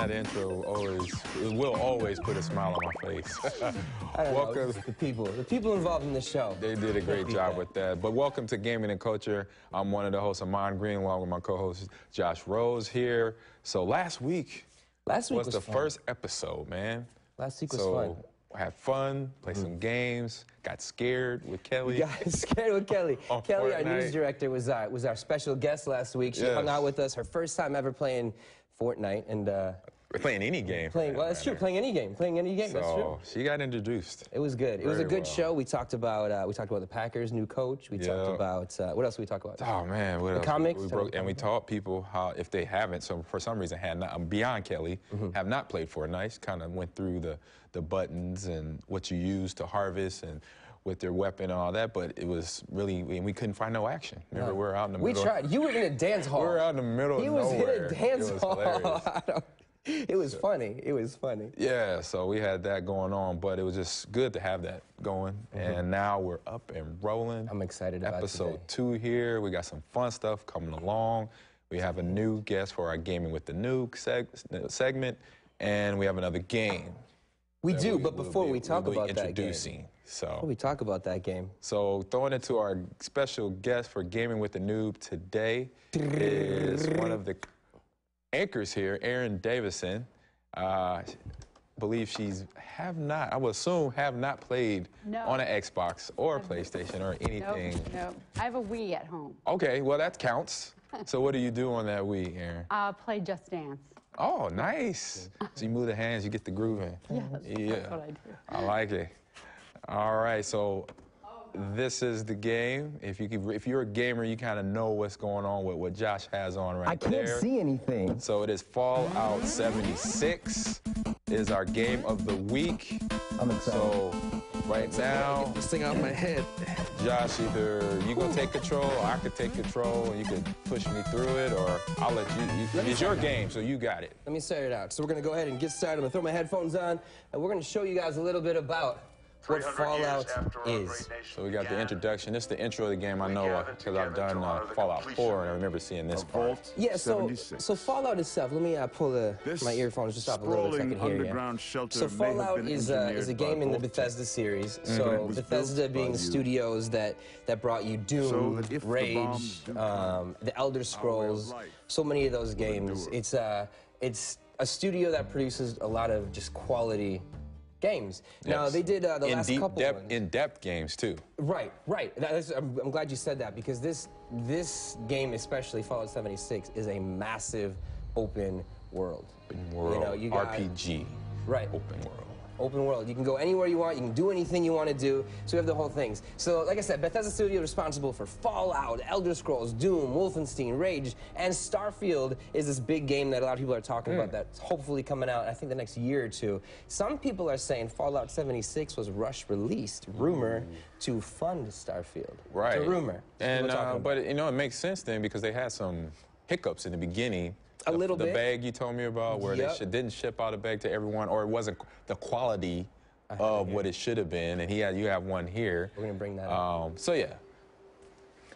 that intro will always put a smile on my face. Welcome. The people involved in the show. They did a great job with that. But welcome to Gaming and Culture. I'm one of the hosts, Ahman Greenwald, with my co-host Josh Rose here. So last week was the first episode, man. Last week was fun. Had fun, played some games, got scared with Kelly. Got scared with Kelly. Kelly, Fortnite. our news director, was our special guest last week. She hung out with us, her first time ever playing Fortnite, and playing any game. Well, that's true. Playing any game. That's true. So she got introduced. It was good. It was a good show. We talked about the Packers' new coach. We talked about what else did we talk about? Oh man, what else? Comics. We taught people how, if they haven't, so for some reason had not, beyond Kelly, have not played Fortnite. Kind of went through the buttons and what you use to harvest and with their weapon and all that, but it was really, we couldn't find no action. Remember, we were out in the middle. We tried. You were in a dance hall. We were out in the middle of nowhere. He was in a dance hall. Hilarious. It was funny. It was funny. Yeah, so we had that going on, but it was just good to have that going. And now we're up and rolling. I'm excited about Episode 2 here. We got some fun stuff coming along. We have a new guest for our Gaming with the Noob segment, and we have another game. We do, but before we talk about that game. Before we talk about that game. So throwing it to our special guest for Gaming with the Noob today is one of the anchors here, Erin Davisson. Believe I would assume have not played on an Xbox or a PlayStation or anything. No, I have a Wii at home. Okay, well that counts. So what do you do on that Wii, Erin? Play Just Dance. Oh, nice. So you move the hands, you get the groove in. Yes, that's what I do. I like it. All right, so this is the game. If you're a gamer, you kind of know what's going on with what Josh has on right there. I can't see anything. So it is Fallout 76 is our game of the week. I'm excited. So right now, get this thing out of my head. Josh, either you gonna take control, or I could take control, and you could push me through it, or I'll let you. It's your game, so you got it. Let me start it out. So we're gonna go ahead and get started. I'm gonna throw my headphones on, and we're gonna show you guys a little bit about what Fallout is. So we got the introduction. This is the intro of the game. I know because I've done Fallout 4, and I remember seeing this part. Yeah, so Fallout itself, let me pull my earphones just off a little bit so I can hear you. So Fallout is a game in the Bethesda series. So Bethesda being the studios that brought you Doom, Rage, the Elder Scrolls, so many of those games. It's a studio that produces a lot of just quality games. Now, they did the last couple ones. In-depth games, too. Right. I'm glad you said that, because this game, especially Fallout 76, is a massive open world. Open world, you got, RPG. Right. Open world. Open world. You can go anywhere you want. You can do anything you want to do. So we have the whole things. So, like I said, Bethesda Studio is responsible for Fallout, Elder Scrolls, Doom, Wolfenstein, Rage, and Starfield is this big game that a lot of people are talking about that's hopefully coming out, I think, the next year or two. Some people are saying Fallout 76 was rush released, rumor, to fund Starfield. Right. It's a rumor. And but it makes sense then, because they had some hiccups in the beginning. A little bit. The bag you told me about, where they didn't ship out a bag to everyone, or it wasn't the quality of what it should have been. And you have one here. We're gonna bring that up. So yeah.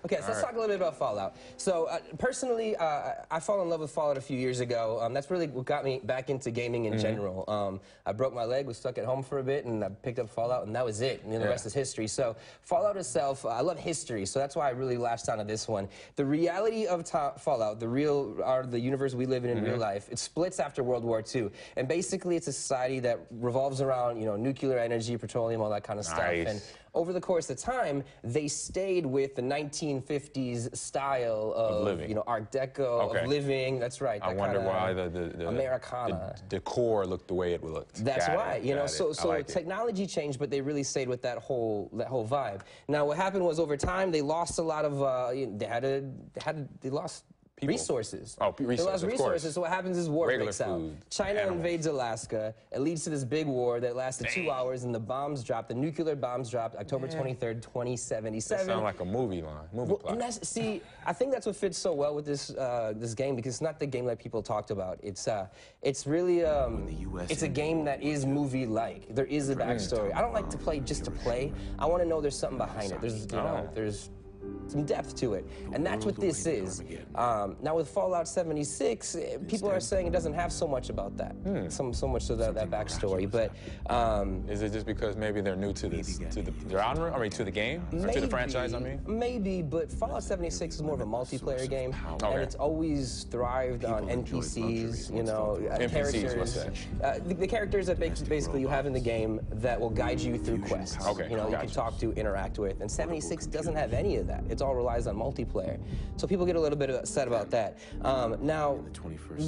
Okay, so let's talk a little bit about Fallout. So personally, I fell in love with Fallout a few years ago. That's really what got me back into gaming in general. I broke my leg, was stuck at home for a bit, and I picked up Fallout, and that was it. And then the rest is history. So Fallout itself, I love history, so that's why I really latched onto this one. The reality of Fallout, the universe we live in real life, it splits after World War II. And basically, it's a society that revolves around, nuclear energy, petroleum, all that kind of stuff. And over the course of time, they stayed with the 1950s style of living. Art Deco, of living. That's right. I wonder why the Americana. The decor looked the way it looked. That's why. So technology changed, but they really stayed with that whole vibe. Now, what happened was, over time, they lost a lot of. They lost resources. Oh, resources, they lost resources. So what happens is war breaks out. China invades Alaska. It leads to this big war that lasted 2 hours, and the bombs dropped. The nuclear bombs dropped October 23rd, 2077. That sounds like a movie plot. See, I think that's what fits so well with this this game, because it's not the game that people talked about. It's really it's a game that is movie-like. There is a backstory. I don't like to play just to play. I want to know there's something behind it. depth to it, and that's what this is. Now with Fallout 76, people are saying it doesn't have so much about that, so much of that backstory. But is it just because maybe they're new to this, to the genre? I mean, to the game, or to the franchise? I mean, maybe. But Fallout 76 is more of a multiplayer game, and it's always thrived on NPCs. You know, NPCs. What's that? The characters that basically you have in the game that will guide you through quests. Okay, you know, you can talk to, interact with, and 76 doesn't have any of that. It all relies on multiplayer. So people get a little bit upset about that. Now,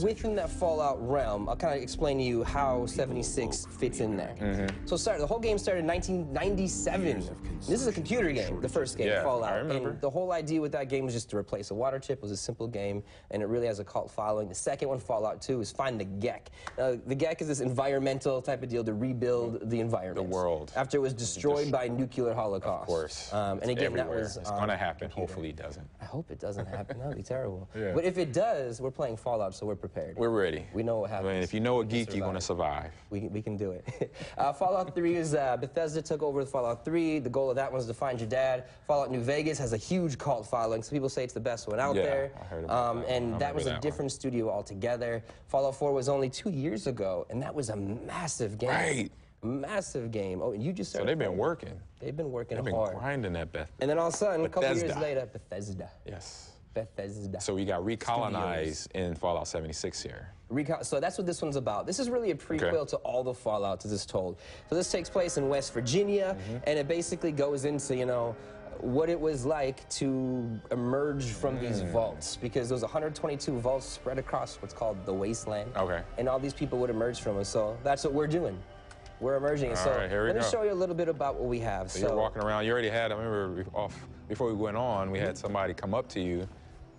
within that Fallout realm, I'll kind of explain to you how 76 fits in there. So the whole game started in 1997. This is a computer game, the first game, Fallout. I remember. And the whole idea with that game was just to replace a water chip. It was a simple game, and it really has a cult following. The second one, Fallout 2, is find the Gek. The Gek is this environmental type of deal to rebuild the environment. The world. After it was destroyed by nuclear holocaust. Of course. And again, everywhere. that was it's gonna happen. Hopefully it doesn't. I hope it doesn't happen. That would be terrible. Yeah. But if it does, we're playing Fallout, so we're prepared. We're ready. We know what happens. I mean, if you know a geek, you're gonna survive. We can do it. Fallout 3 is Bethesda took over with Fallout 3. The goal of that one is to find your dad. Fallout New Vegas has a huge cult following. Some people say it's the best one out there. I heard about that. And that was a different studio altogether. Fallout 4 was only 2 years ago, and that was a massive game. Right. Massive game. Oh, and you just started. So they've been playing. working. They've been working They've been hard. grinding that Bethesda. And then all of a sudden, a couple years Bethesda. later, Bethesda. Yes. Bethesda. So we got recolonized in Fallout 76 here. So that's what this one's about. This is really a prequel to all the Fallouts as it's told. So this takes place in West Virginia, and it basically goes into, you know, what it was like to emerge from these vaults, because there's 122 vaults spread across what's called the Wasteland. Okay. And all these people would emerge from it. So that's what we're doing. We're emerging. All right, here we let me go. show you a little bit about what we have. So you're walking around. You already had, I remember before we went on, we had somebody come up to you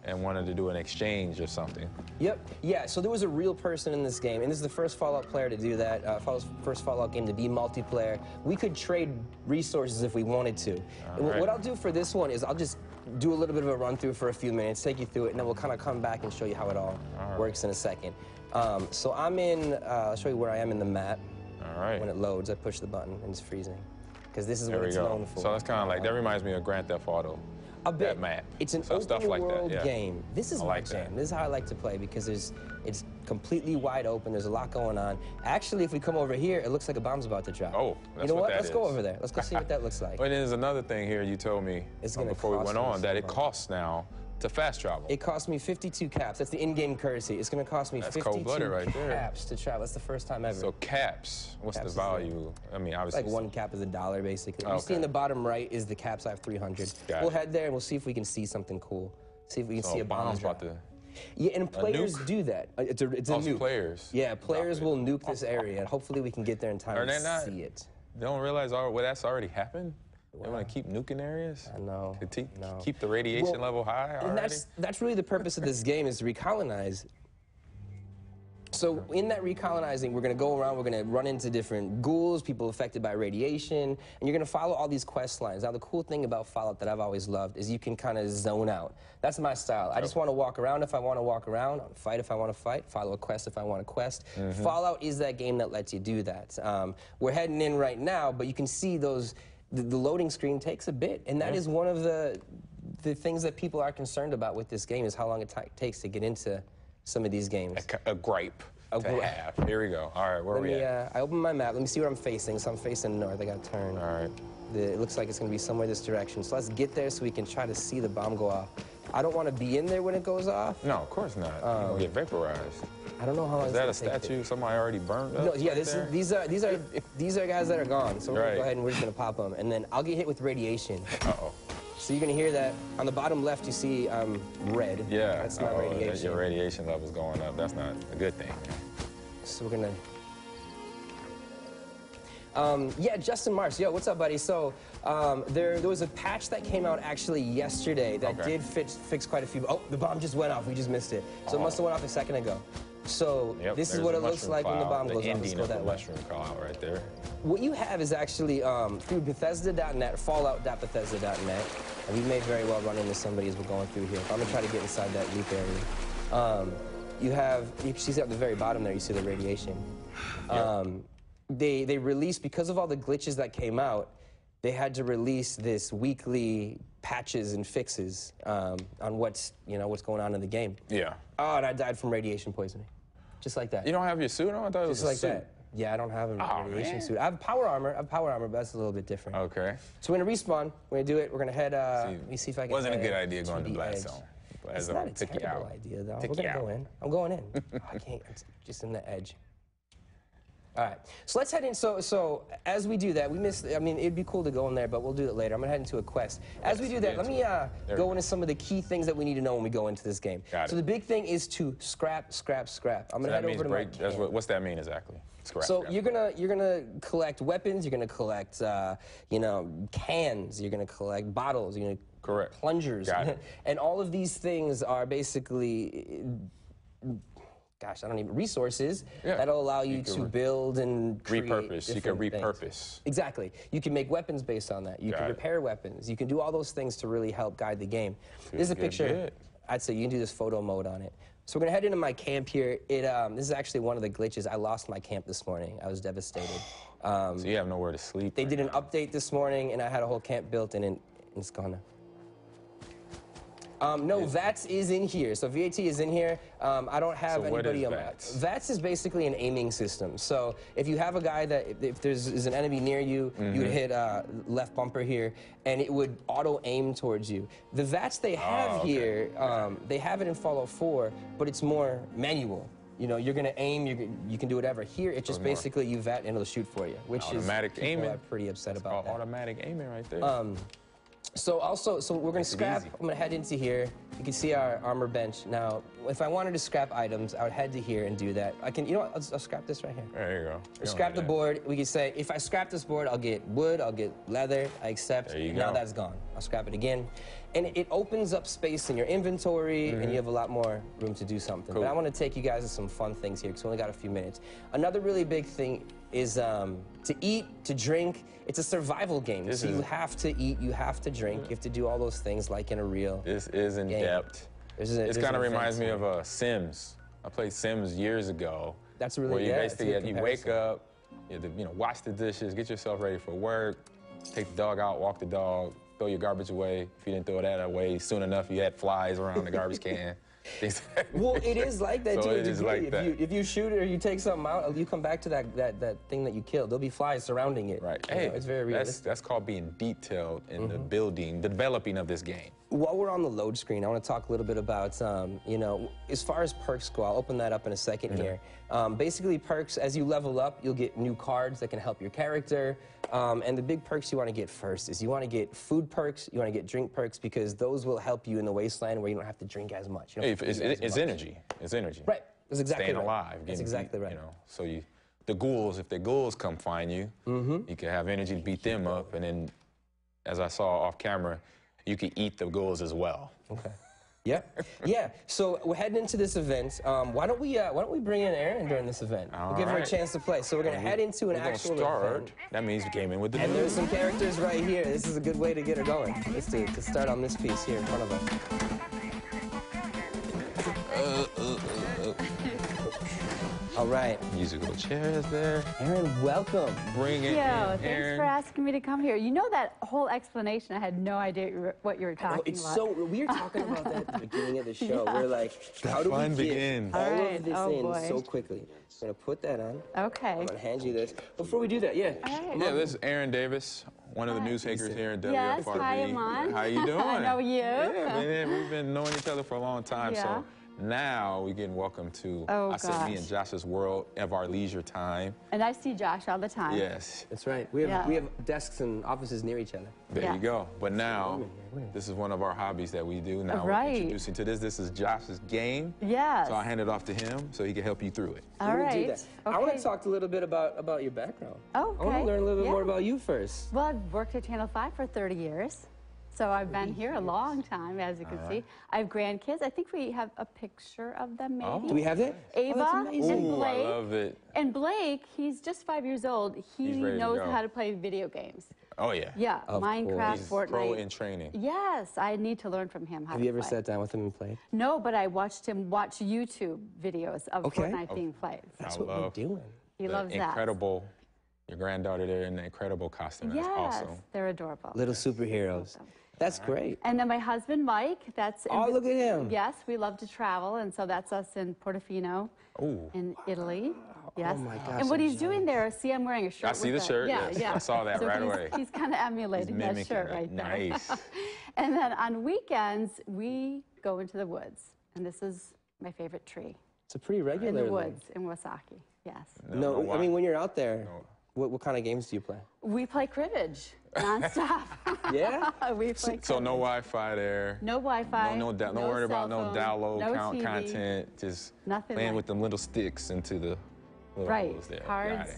and wanted to do an exchange or something. Yep. Yeah, so there was a real person in this game, and this is the first Fallout player to do that, first Fallout game to be multiplayer. We could trade resources if we wanted to. What I'll do for this one is I'll just do a little bit of a run-through for a few minutes, take you through it, and then we'll kind of come back and show you how it all works in a second. So I'm in, I'll show you where I am in the map. All right. When it loads, I push the button, and it's freezing. Because this is what it's There we known go. for. So that's kind of like, that reminds me of Grand Theft Auto. A bit. That map. It's an So open stuff like that, world yeah. game. This is I my like that. jam. This is how I like to play, because it's completely wide open. There's a lot going on. Actually, if we come over here, it looks like a bomb's about to drop. Oh, that's you know what what? that Let's go is. over there. Let's go see what that looks like. But there's another thing here you told me It's gonna before we cost went me on, that it so much. costs now to fast travel. It cost me 52 caps. That's the in-game currency. It's going to cost me That's 52 cold-blooded right there. caps to travel. That's the first time ever. So caps, what's Caps is the value? I mean, obviously. Like one cap is $1, basically. You see Okay. in the bottom right is the caps. I have 300. Got We'll it. head there and we'll see if we can see something cool. See if we can see a bomb bomb's drop. about to. Yeah, and players nuke? do that. It's a nuke. Players. Yeah, players drop it. will nuke this area, and hopefully we can get there in time Are to they not? see it. They don't realize that's already happened? They want to keep nuking areas? I know. To No. keep the radiation Well, level high And already? that's really the purpose of this game, is to recolonize. So in that recolonizing, we're going to go around, we're going to run into different ghouls, people affected by radiation, and you're going to follow all these quest lines. Now, the cool thing about Fallout that I've always loved is you can kind of zone out. That's my style. I just want to walk around if I want to walk around, fight if I want to fight, follow a quest if I want to quest. Fallout is that game that lets you do that. We're heading in right now, but you can see those, the loading screen takes a bit, and that is one of the things that people are concerned about with this game, is how long it takes to get into some of these games. A gripe to have. Here we go. All right, where are we at? I open my map. Let me see where I'm facing. So I'm facing north. I got to turn. All right. It looks like it's going to be somewhere this direction. So let's get there so we can try to see the bomb go off. I don't want to be in there when it goes off. No, of course not. You're going to get vaporized. I don't know how long Is that a statue somebody already burned up? No, yeah, right these are guys that are gone. So we're going to go Right. ahead and we're just going to pop them. And then I'll get hit with radiation. Uh-oh. So you're going to hear that. On the bottom left, you see red. Yeah. That's my radiation. Your radiation level's going up. That's not a good thing. So we're gonna. Yeah, Justin Mars. Yo, what's up, buddy? So there was a patch that came out actually yesterday that did fix quite a few. Oh, the bomb just went off. We just missed it. So it must have went off a second ago. So this is what it looks like when the bomb goes off. Let's go that way. Mushroom cloud right there. What you have is actually through Bethesda.net, Fallout.Bethesda.net, and we may very well run into somebody as we're going through here. I'm gonna try to get inside that loop area. You see at the very bottom there, you see the radiation. They released, because of all the glitches that came out, they had to release this weekly patches and fixes on what's going on in the game. Yeah. Oh, and I died from radiation poisoning, just like that. You don't have your suit on? I thought it was Just a like suit. that. Yeah, I don't have a radiation man. suit. I have power armor. But that's a little bit different. Okay. So we're gonna respawn. We're gonna do it. We're gonna head. Let me see if I can. Wasn't a head good idea going to the blast edge. zone. It's not a terrible idea, though. We're gonna go in. I'm going in. I can't. It's just in the edge. All right. So let's head in. So as we do that, we missed. I mean, it'd be cool to go in there, but we'll do it later. I'm gonna head into a quest. As we do that, let me go into some of the key things that we need to know when we go into this game. Got so it. the big thing is to scrap. I'm gonna head over to my camp. What's that mean exactly? Scrap. So you're gonna collect weapons. You're gonna collect cans. You're gonna collect bottles. You're gonna plungers. Got it. And all of these things are basically, resources that'll allow you to build and create repurpose. You can repurpose. Things. Exactly. You can make weapons based on that. You can repair weapons. You can do all those things to really help guide the game. This is a picture. I'd say you can do this photo mode on it. So we're gonna head into my camp here. This is actually one of the glitches. I lost my camp this morning. I was devastated. So you have nowhere to sleep. They did an update this morning, and I had a whole camp built, and it's gone now. No, VATS is in here. So VAT is in here. I don't have anybody on VATS? VATS is basically an aiming system. So if you have a guy that, if there's an enemy near you, you would hit left bumper here, and it would auto aim towards you. The VATS they have here, they have it in Fallout 4, but it's more manual. You know, you're gonna aim, you can do whatever. Here, it's just basically you VAT and it'll shoot for you, which automatic people aiming. are pretty upset about that. Automatic aiming right there. So we're gonna scrap. I'm gonna head into here. You can see our armor bench. Now, if I wanted to scrap items, I would head to here and do that. I can, you know what, I'll scrap this right here. There you go. Or scrap the board. We can say, if I scrap this board, I'll get wood, I'll get leather, I accept. There you now go. that's gone. I'll scrap it again. And it opens up space in your inventory, and you have a lot more room to do something. Cool. But I want to take you guys to some fun things here, because we only got a few minutes. Another really big thing is to eat, to drink. It's a survival game. You have to eat, you have to drink, you have to do all those things like in a real This is in game. depth. This kind of reminds me of Sims. I played Sims years ago. That's really where you it's a basically you wake comparison. up, you have to, wash the dishes, get yourself ready for work, take the dog out, walk the dog, throw your garbage away. If you didn't throw that away soon enough, you had flies around the garbage can. Well, it is like that to a degree. Like if you shoot it or you take something out, you come back to that thing that you killed. There'll be flies surrounding it. Right. You know, it's very realistic. That's called being detailed in the building, the developing of this game. While we're on the load screen, I want to talk a little bit about, as far as perks go, I'll open that up in a second here. Basically, perks, as you level up, you'll get new cards that can help your character. And the big perks you want to get first is you want to get food perks, you want to get drink perks, because those will help you in the wasteland where you don't have to drink as much. It's energy. It's energy. Right. That's exactly Staying right. alive. That's exactly right. So the ghouls, if the ghouls come find you, you can have energy to beat them up, and then, as I saw off camera, you can eat the ghouls as well. Okay. Yeah. Yeah. So we're heading into this event. Why don't we bring in Erin during this event? We'll give her a chance to play. So we're gonna head into an actual event. That means we came in with the And there's some characters right here. This is a good way to get her going. Let's do it. To start on this piece here in front of us. All right. Musical chairs there. Erin, welcome. Bring it in, Thanks Erin. for asking me to come here. You know that whole explanation, I had no idea what you were talking about. We were talking about that at the beginning of the show. We're like, how do we fun get begins. all All right. of this Oh, in boy. so quickly? I'm gonna put that on. Okay. I'm gonna hand you this. Before we do that, All right. Yeah, this is Erin Davis, one of the news anchors here in WFRB. Yes, hi, Ahman. How you doing? I know you. Yeah, we've been knowing each other for a long time, Yeah. so now we're getting welcome to, Oh, I said, me gosh. and Josh's world of our leisure time. And I see Josh all the time. Yes, That's right. We have desks and offices near each other. there Yeah. you go. But now, this is one of our hobbies that we do. Now Right. we're introducing to this. This is Josh's game. Yes. So I'll hand it off to him so he can help you through it. All We're gonna right. do that. I want to talk a little bit about your background. Oh, I want to okay. learn a little bit Yeah. more about you first. Well, I've worked at Channel 5 for 30 years. So I've been here a long time, as you can see. I have grandkids. I think we have a picture of them, maybe. Do we have that? Ava that's amazing. and Ooh, Blake. I love it. And Blake, he's just 5 years old. He He's ready to knows go. how to play video games. Oh, yeah. Yeah, Of Minecraft, He's Fortnite. pro in training. Yes, I need to learn from him how Have to you ever play. sat down with him and played? No, but I watched him watch YouTube videos of Okay. Fortnite being played. That's I what we're love doing. He The loves that. incredible, your granddaughter there in the incredible costume. That's Yes, awesome. they're adorable. Little superheroes. That's great. And then my husband, Mike, that's... Oh, look at him. Yes, we love to travel, and so that's us in Portofino in Italy. Yes. Oh, my gosh. And what he's doing there, see, I'm wearing a shirt. I see the shirt, yes. I saw that right away. He's kind of emulating that shirt right there. Nice. And then on weekends, we go into the woods, and this is my favorite tree. It's a pretty regular. In the woods in Wasaki, yes. No, I mean, when you're out there, what kind of games do you play? We play cribbage nonstop. Yeah? We play cribbage. So no Wi-Fi there. No Wi-Fi. No worry about no download TV, content. Just nothing playing like with them little sticks into the little holes there. Cards.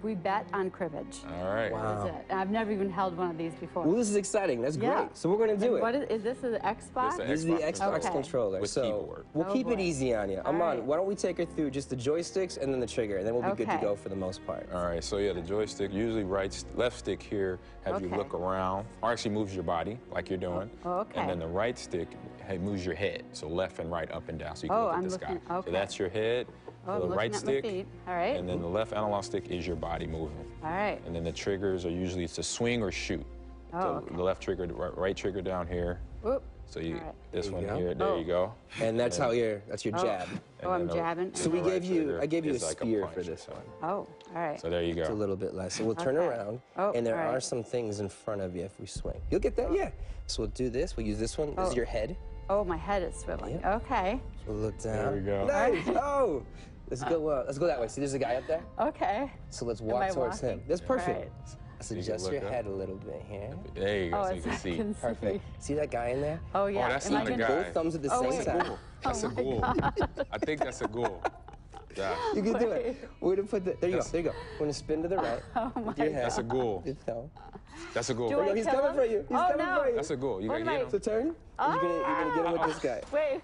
We bet on cribbage. All right. Wow. That's it. And I've never even held one of these before. Well, this is exciting. That's great. So we're going to do it. What is this? Is Xbox? This is the Xbox controller. With keyboard. We'll keep it easy on you. Ahman, why don't we take her through just the joysticks and then the trigger, and then we'll be good to go for the most part. All right, so yeah, the joystick, usually left stick here, have you look around, or actually moves your body like you're doing. And then the right stick moves your head, so left and right, up and down, so you can look at the sky. So that's your head, the right stick, and then the left analog stick is your body moving. All right. And then the triggers are usually to swing or shoot. The left trigger, the right trigger down here. Whoop. So this one here, there you go. And that's that's your jab. I'm jabbing. So I gave you a spear for this one. Oh, all right. So there you go. It's a little bit less. So we'll turn around, and there are some things in front of you if we swing. You'll get that, yeah. So we'll do this. We'll use this one. This is your head. Oh, my head is swiveling. Okay. So we'll look down. There we go. Nice. Oh. Let's go that way. See, there's a guy up there? Okay. So let's walk towards him. That's perfect. Right. Let's adjust your head a little bit here. There you go, so you can see. Perfect. See that guy in there? Oh, yeah. Oh, that's not a guy. Both thumbs at the same time. That's a ghoul. I think that's a ghoul. Yeah. You can do it. We're going to put there you go, there you go. We're going to spin to the right. Oh, my God. That's a ghoul. That's a ghoul. There you go. He's coming for you. He's coming for you. That's a ghoul. You got to get him. So turn. You're going to get him with this guy. Wait.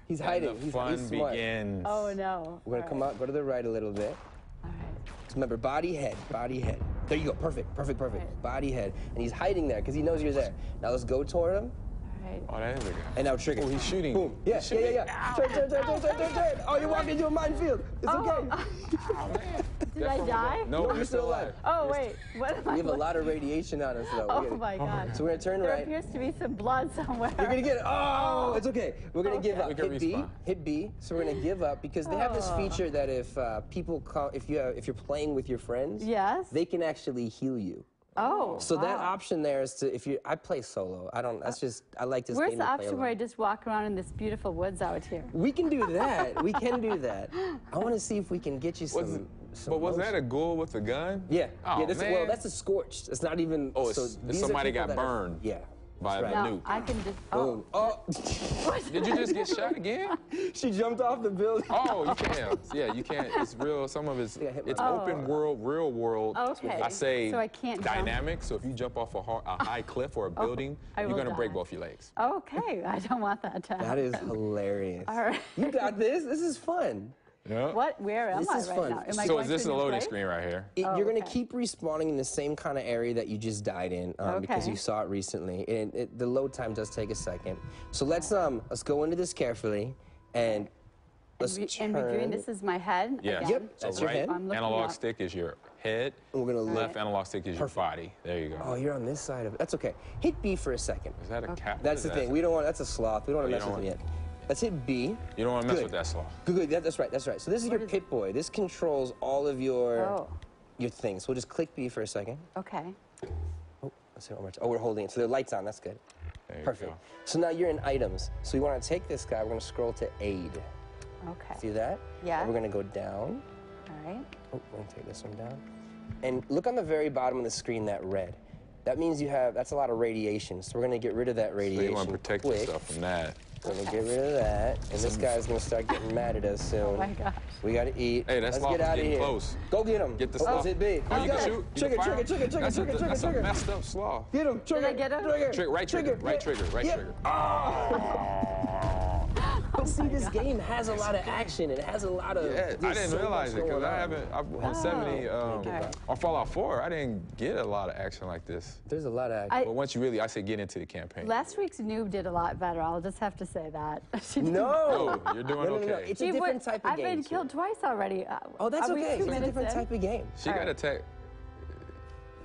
He's hiding. And the fun begins. Oh, no. We're going to come up, go to the right a little bit. All right. So remember, body, head, body, head. There you go. Perfect, perfect, perfect. Right. Body, head. And he's hiding there because he knows you're there. Now let's go toward him. All right. Oh, that is a guy. And now trigger. Oh, he's shooting. Boom. Yeah, yeah. Turn. Oh, you're walking into a minefield. It's okay. Oh, man. Did I die? No, you're still alive. Oh, wait. What am I? We have a lot of radiation on us, though. Oh, my God. So we're going to turn there right. There appears to be some blood somewhere. You're going to get it. Oh, it's okay. We're going to give up. Hit B. Hit B. So we're going to give up because they have this feature that if people call, if you're playing with your friends, they can actually heal you. Oh, so that option there is to I play solo. I like this game. Where's the option where I just walk around in this beautiful woods out here? We can do that. We can do that. I want to see if we can get you some. But was that a ghoul with a gun? Yeah. Oh, man. Well, that's a scorched. It's not even. Oh, somebody got burned. Yeah. By the nuke. I can just. Boom. Oh. Did you just get shot again? She jumped off the building. Oh, you can't. Yeah, you can't. It's real. Some of it's open world, real world. Okay. I say so I can't dynamic. So if you jump off a high cliff or a building, you're gonna break both your legs. Okay, I don't want that to happen. That is hilarious. All right. You got this. This is fun. Yeah. What? Where am I right now? Am I so is this a loading screen right here? You're going to keep respawning in the same kind of area that you just died in because you saw it recently. And the load time does take a second. So let's go into this carefully and let's turn. And between this is my head. Yes. Yep. That's your head. Analog stick is your head. And we're gonna left analog stick is your body. There you go. Oh, you're on this side of it. That's okay. Hit B for a second. Is that a cat? That's the thing. We don't want. That's a sloth. We don't want to mess with him yet. Let's hit B. You don't want to mess with that sloth. Good. That's right. That's right. So this is your Pip-Boy. This controls all of your things. So we'll just click B for a second. Okay. Oh, let's see one more time. Oh, we're holding it. So the light's on. That's good. Perfect. So now you're in items. So we want to take this guy. We're going to scroll to aid. Okay. See that? Yeah. And we're going to go down. All right. Oh, we're going to take this one down. And look on the very bottom of the screen, that red. That means that's a lot of radiation. So we're going to get rid of that radiation. So you want to protect yourself from that. We're going to get rid of that. And this guy's going to start getting mad at us soon. Oh, my gosh. We got to eat. Hey, that's Let's get out of here. Close. Go get him. Get the sloth. Let's hit B. Oh, you can shoot? Trigger. That's a messed up sloth. Get him. Trigger. Did I get him? Right trigger. But see, this game has a lot of action. It has a lot of. Yeah, I didn't realize it because on 70 on Fallout 4, I didn't get a lot of action like this. There's a lot of action. But once I say get into the campaign. Last week's noob did a lot better. I'll just have to say that. No, you're doing okay. No. It's a different type of game. I've been killed twice already. Oh, that's okay. It's a different type of game. She got attacked.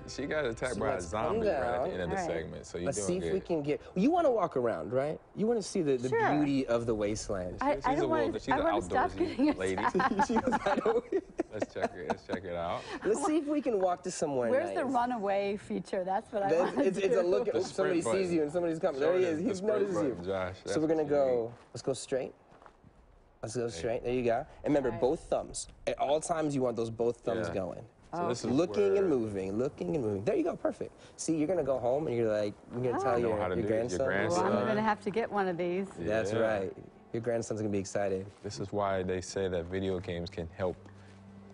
She got attacked So by a let's come zombie right at down. the end of the All right. segment, so you're Let's doing see if good. we can get. You want to walk around, right? You want to see the Sure. beauty of the wasteland. I She's don't a want wolf. to. She's I an want to stop outdoorsy getting lady. attacked. She goes, "I don't-" Let's check it out. Let's see if we can walk to somewhere Where's nice. the runaway feature? That's what I want to It's do. a look at The somebody sprint sees button. you and somebody's coming. Show There he them is. the He sprint notices you. button, Josh. That's So we're gonna what you go. Let's go straight. Let's go straight. There you go. And remember, All right. both thumbs. At all times, you want those both thumbs Yeah. going. So this is Looking and where- moving, looking and moving. There you go, perfect. See, you're gonna go home and you're gonna tell know your, how to your do it. Your grandson. Well, grandson. I'm going to have to get one of these. That's Yeah. right. Your grandson's gonna be excited. This is why they say that video games can help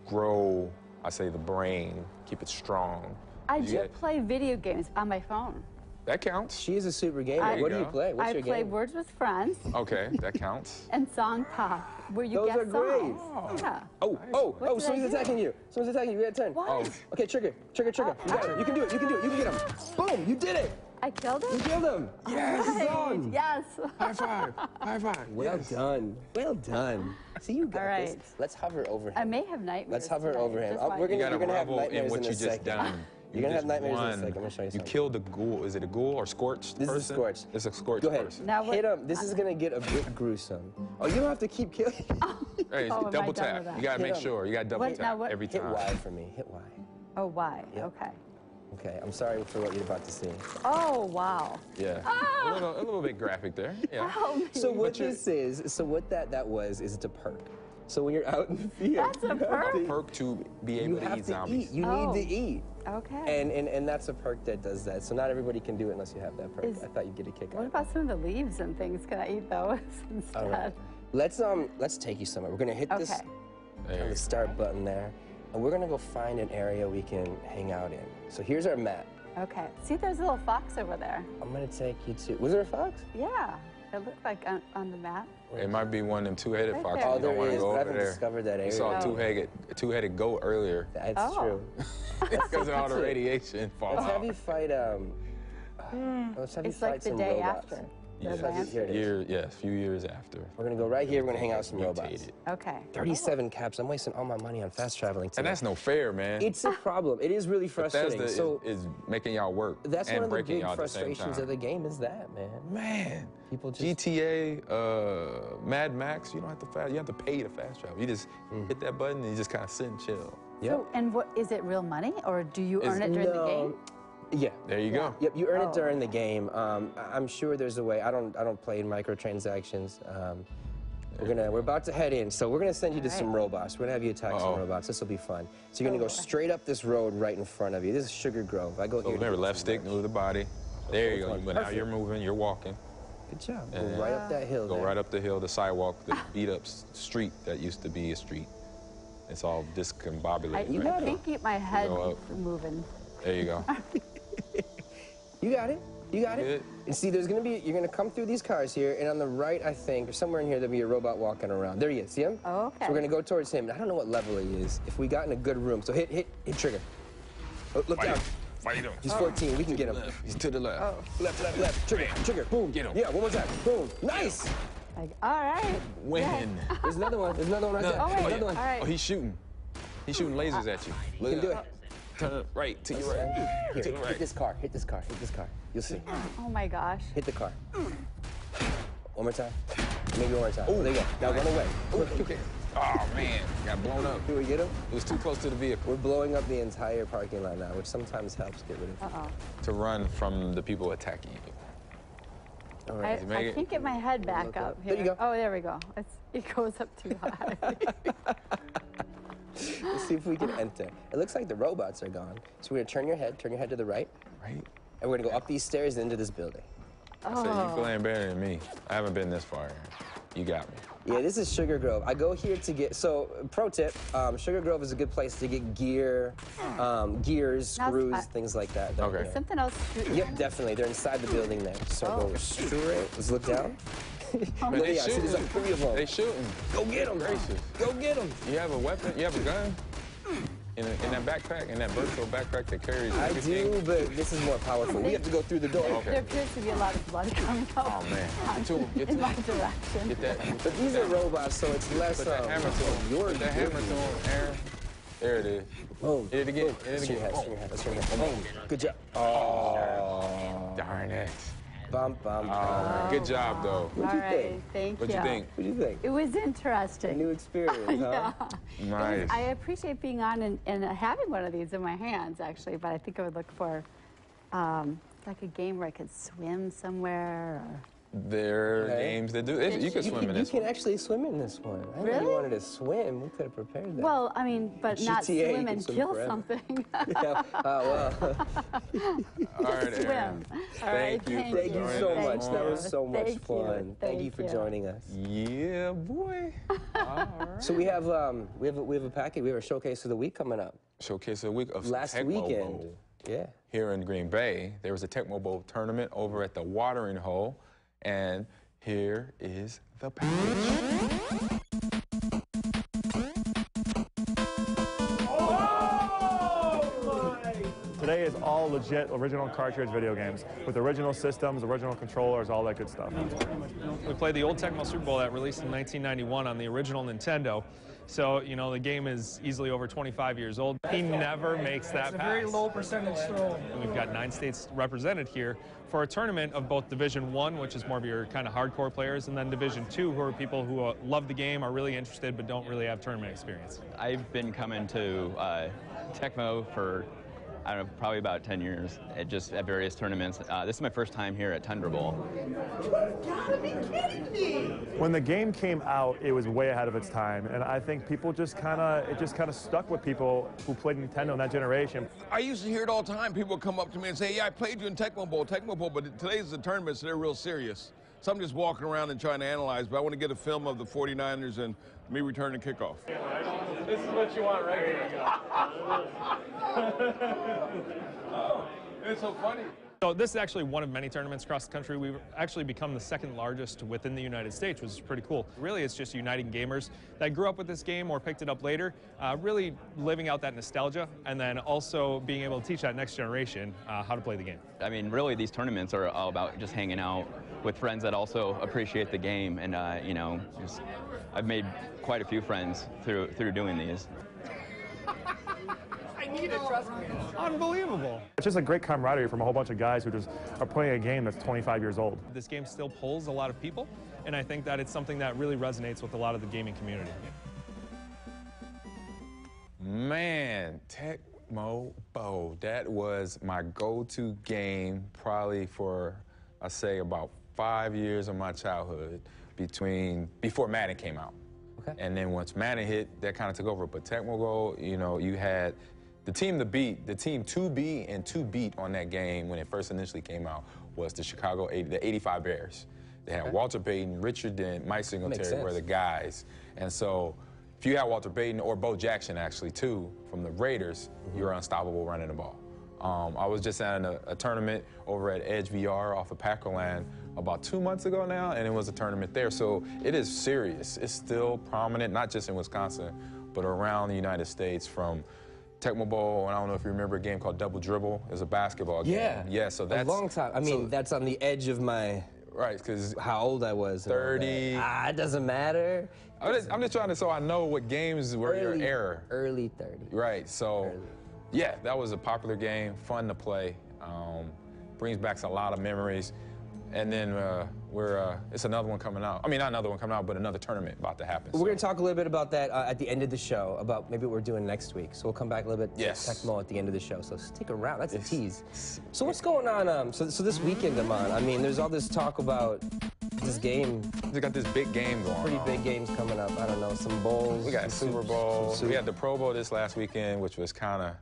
grow, I say, the brain, keep it strong. I You do get- play video games on my phone. That counts. She is a super gamer. There you What do you go. play? What's I your play game? Words with Friends Okay, that counts. and Song Pop, where you Those guess are great. songs. Yeah. Oh, What did I someone's do? attacking you. Someone's attacking you. We got a turn. What? Oh. Okay, trigger. You got it. You can do it. You can get him. Boom, you did it. I killed You him? killed him. Yes, Right. it's on. Yes. High five. High five. Well Yes. done. Well done. See, you got All right. this. Let's hover over him. I may have nightmares. Let's hover tonight. over him. Just We're watch- gonna- You got to You're have revel in nightmares what in you a just second. done. You're gonna have just nightmares in a won. second. I'm gonna show you You something. killed a ghoul. Is it a ghoul or scorched This is person? scorched. It's a scorched Go ahead. person. Now what? Hit him. This is gonna get a bit gruesome. Oh, you don't have to keep killing. Hey, Oh, am I double done tap. with that? You gotta Hit make him. sure. You gotta double What- now tap what- every Hit time. Y for me. Hit Y. Oh, why? Yep. Okay. Okay, I'm sorry for what you're about to see. Oh, wow. Yeah. A little bit graphic there. Yeah. Help me. So what But you- this is, so what that was, is it's a perk. So when you're out in the field, That's a you have perk? to- Perk to be You able to have eat to zombies. eat. You Oh. need to eat. Okay. And that's a perk that does that. So not everybody can do it unless you have that perk. Is- I thought you'd get a kick out What of it. about some of the leaves and things? Can I eat those instead? All right. Let's take you somewhere. We're gonna hit this Okay. There the you start button there, and we're gonna go find an area we can hang out in. So here's our map. Okay. See, there's a little fox over there. I'm gonna take you to. Was there a fox? Yeah. It looked like on the map. It might be one of them two-headed Right foxes. there. Oh, You don't there want to is. go But I over haven't there. discovered that We area. saw a Oh. two-headed goat earlier. That's Oh. true. Because of all the That's it. radiation Let's have fallout. you fight. Let's have you It's fight like the some day robots. after. Yeah. The landscape. Here it is. A few years after. We're gonna go right here. We're gonna hang out with some robots. Mutated. Okay. 37 caps. I'm wasting all my money on fast traveling today. And that's no fair, man. It's a problem. It is really frustrating. Bethesda So is making y'all work that's and one of the breaking big y'all at the same frustrations time. of the game is that, man. Man, People just GTA, Mad Max, you don't have to fast. You have to pay to fast travel. You just hit that button and you just kind of sit and chill. Yep. So, and what is it real money or do you earn it during the game? Yeah. There you go. Yep, you earn Oh. it during the game. I'm sure there's a way. I don't play in microtransactions. We're about to head in, so we're gonna send you to All some right. robots. We're gonna have you attack some Uh-oh. robots. This will be fun. So you're gonna Oh, go boy. straight up this road right in front of you. This is Sugar Grove. I go So here. to remember, get left some stick, lunch. move the body. There you go. Perfect. But now you're moving, you're walking. Good job. Go And right up that hill. Go there. right up the hill, the sidewalk, the beat up street that used to be a street. It's all discombobulated. You right got now. can't keep my head Go up. moving. There you go. You got it. You got it. Good. And see, you're gonna come through these cars here, and on the right, I think, or somewhere in here, there'll be a robot walking around. There he is. See him? Oh, okay. So we're gonna go towards him. I don't know what level he is. If we got in a good room, so hit trigger. Oh, look Fight down. him. Fight him. He's 14. We can get him. He's to the left. Left. Trigger. Boom. Get him. Yeah, one more time. Boom. Nice. Like, all right. Win. There's another one. There's another one right there. No. Oh, wait. There's another one. All right. Oh, he's shooting. He's shooting lasers at you. Look You can do out. it. Turn right to your right. Here, To the right. hit this car. Hit this car. You'll see. Oh my gosh. Hit the car. One more time. Maybe one more time. There you go. Now run away. Okay. Oh man, got blown up. Do we get him? It was too close to the vehicle We're blowing up the entire parking lot now, which sometimes helps get rid of. Uh-oh. to run from the people attacking you. All I, right. make I it? can't get my head back Look up up. here. There you go. Oh, there we go. It goes up too high. Let's see if we can enter. It looks like the robots are gone. So we're gonna turn your head to the right, Right? and we're gonna go up these stairs into this building. I said you playing better than me. I haven't been this far. You got me. Yeah, this is Sugar Grove. I go here to get, so pro tip, Sugar Grove is a good place to get gears, Now, screws, things like that. down Okay. there. Something else. Yep, definitely. They're inside the building there. So go straight. Let's look down. Man, they Yeah, see, there's shooting. like 3 of them. They shooting. Go get them. Gracious. Go get them. You have a weapon? You have a gun? In that backpack? In that virtual backpack that carries I everything? do, but this is more powerful. We have to go through the door. Okay. There appears to be a lot of blood coming out. Oh man. Get to him. Get to in my him. direction. Get that. But these are robots, so it's less Put that hammer to him. your Put that hammer to him, Aaron. There it is. Boom. Hit it again. Boom. Hit it Swing your again. head, swing your head, swing your head. Boom. Good job. Oh. Darn it. Bum, bum, Good job, though. What'd you All think? right, thank What'd you think? What'd you think? It was interesting. A new experience, huh? Nice. I appreciate being on and having one of these in my hands, actually, but I think I would look for like a game where I could swim somewhere. Or... There are games that do. You can swim in this You can one. actually swim in this one. I know Really? you wanted to swim. We could have prepared that. Well, I mean, but not GTA, you swim can and swim kill forever. something. Yeah. Well. All right, Swim. Aaron. All right, Thank you thank for Thank you joining so us much. on. That was so much Thank you. fun. Thank you for Thank you. joining us. Yeah, boy. All right. So we have a packet. We have a showcase of the week coming up. Showcase of the week of Last Tecmo weekend. Bowl. Yeah. Here in Green Bay, there was a Tecmo Bowl tournament over at the Watering Hole, and here is the package. Today is all legit original cartridge video games with original systems, original controllers, all that good stuff. We played the old Tecmo Super Bowl that released in 1991 on the original Nintendo. So, you know, the game is easily over 25 years old. He never makes that pass. It's a very low percentage throw. And we've got 9 states represented here for a tournament of both Division I, which is more of your kind of hardcore players, and then Division II, who are people who love the game, are really interested, but don't really have tournament experience. I've been coming to Tecmo for, I don't know, probably about 10 years, just at various tournaments. This is my first time here at Tundra Bowl. You gotta be kidding me! When the game came out, it was way ahead of its time, and I think people just kind of stuck with people who played Nintendo in that generation. I used to hear it all the time. People would come up to me and say, yeah, I played you in Tecmo Bowl, but today's the tournament, so they're real serious. So I'm just walking around and trying to analyze, but I want to get a film of the 49ers and me returning kickoff. This is what you want right here. Oh, it's so funny. So this is actually one of many tournaments across the country. We've actually become the second largest within the United States, which is pretty cool. Really, it's just uniting gamers that grew up with this game or picked it up later, really living out that nostalgia, and then also being able to teach that next generation how to play the game. I mean, really, these tournaments are all about just hanging out with friends that also appreciate the game, and you know, I've made quite a few friends through doing these. I need it, trust me. Unbelievable. It's just a great camaraderie from a whole bunch of guys who just are playing a game that's 25 years old. This game still pulls a lot of people, and I think that it's something that really resonates with a lot of the gaming community. Man, Tecmo Bowl. That was my go-to game probably for, I say, about 5 years of my childhood before Madden came out. Okay. And then once Madden hit, that kind of took over. But Tecmo Bowl, you know, you had the team to beat, the team to be and to beat on that game when it first initially came out was the the 85 Bears. They had Walter Payton, Richard Dent, Mike Singletary were the guys. And so if you had Walter Payton or Bo Jackson actually too from the Raiders, you were unstoppable running the ball. I was just at a tournament over at Edge VR off of Packerland about 2 months ago now, and it was a tournament there. So it is serious. It's still prominent, not just in Wisconsin, but around the United States from Tecmo Bowl, and I don't know if you remember a game called Double Dribble. It's a basketball game. Yeah, so that's a long time. I mean, that's on the edge of my because how old I was. 30. It doesn't matter. I'm just trying to so I know what games were your era. Early 30. Right. So, yeah, that was a popular game, fun to play. Brings back a lot of memories. And then it's another one coming out. I mean, not another one coming out, but another tournament about to happen. We're going to talk a little bit about that at the end of the show, about maybe what we're doing next week. So we'll come back a little bit to Tecmo at the end of the show. So stick around. That's a tease. So what's going on? So this weekend, Ahman, I mean, there's all this talk about this game. We got this big game going on. Pretty big games coming up. I don't know, some bowls. We got Super Bowl. We had the Pro Bowl this last weekend, which was kind of,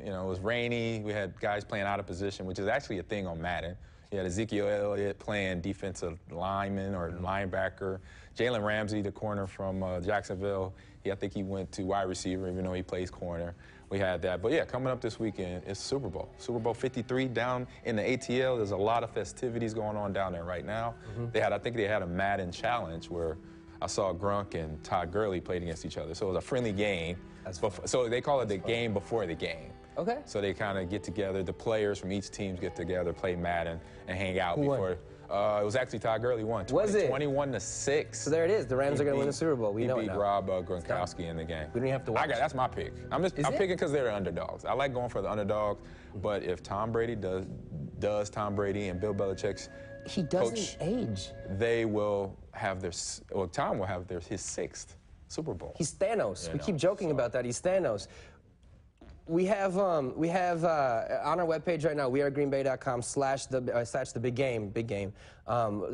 you know, it was rainy. We had guys playing out of position, which is actually a thing on Madden. You had Ezekiel Elliott playing defensive lineman or linebacker. Jalen Ramsey, the corner from Jacksonville, I think he went to wide receiver, even though he plays corner. We had that. But, yeah, coming up this weekend is Super Bowl. Super Bowl 53 down in the ATL. There's a lot of festivities going on down there right now. I think they had a Madden challenge where I saw Grunk and Todd Gurley played against each other. So it was a friendly game. So they call it the game before the game. Okay. So they kind of get together, the players from each team get together, play Madden, and hang out It was actually Todd Gurley won. Was it? 21-6. So there it is. The Rams are going to win the Super Bowl. We know it He beat now. Rob Gronkowski in the game. We don't even have to watch. That's my pick. I'm picking because they're underdogs. I like going for the underdogs, but if Tom Brady does Tom Brady and Bill Belichick's he doesn't coach, age. they will have Tom will have his 6th Super Bowl. He's Thanos. We keep joking about that. He's Thanos. We have on our webpage right now, wearegreenbay.com/the big game.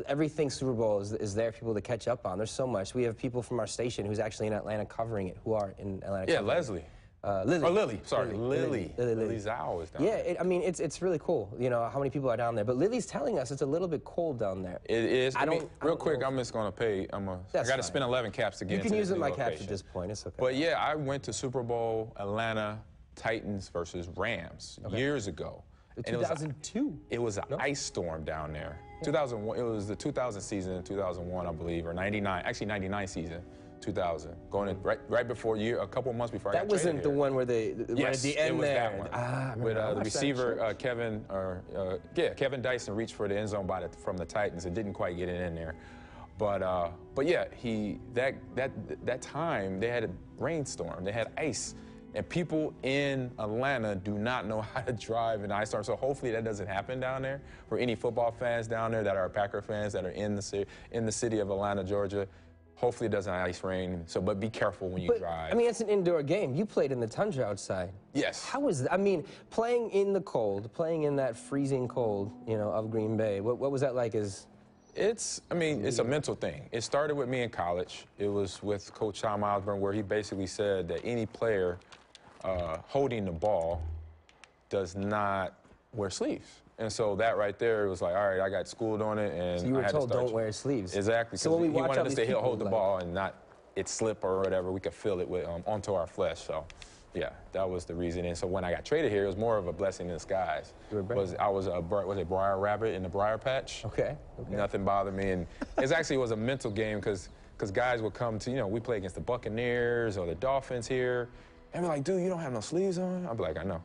Everything Super Bowl is there for people to catch up on. There's so much. We have people from our station who's actually in Atlanta covering it, who are in Atlanta. Yeah, Leslie. Lily. Sorry, Lily. Lily Zhao is down there. Yeah, I mean, it's really cool, you know, how many people are down there. But Lily's telling us it's a little bit cold down there. It is. Real quick, I'm just going to pay. I got to spend 11 caps to get into You can use this my location. caps at this point. It's okay. But yeah, I went to Super Bowl Atlanta Titans versus Rams years ago. 2002. It was an ice storm down there. 2001. It was the 2000 season, 2001, I believe, or 99. Actually, 99 season. 2000, going in right before a couple months before I got traded wasn't the here. one where they yes, at the end it was there. that one. With the receiver Kevin Dyson reached for the end zone from the Titans and didn't quite get it in there. But yeah, that time they had a rainstorm, they had ice, and people in Atlanta do not know how to drive in ice storm. So hopefully that doesn't happen down there. For any football fans down there that are Packer fans that are in the city of Atlanta, Georgia. Hopefully it doesn't ice rain, but be careful when you drive. I mean, it's an indoor game. You played in the tundra outside. Yes. How was that? I mean, playing in the cold, playing in that freezing cold, you know, of Green Bay, what was that like It's a mental thing. It started with me in college. It was with Coach Tom Osborne, where he basically said that any player holding the ball does not wear sleeves. And so that right there was like, all right, I got schooled on it, and so you were I had told to start don't wear sleeves. Exactly. So when we watch wanted us to people, hold the ball and not it slip or whatever. We could feel it onto our flesh. So, yeah, that was the reason. And so when I got traded here, it was more of a blessing in disguise. I was a Briar Rabbit in the Briar Patch. Okay. Nothing bothered me, and it was a mental game because guys would come to we play against the Buccaneers or the Dolphins here, and be like, dude, you don't have no sleeves on. I'd be like, I know.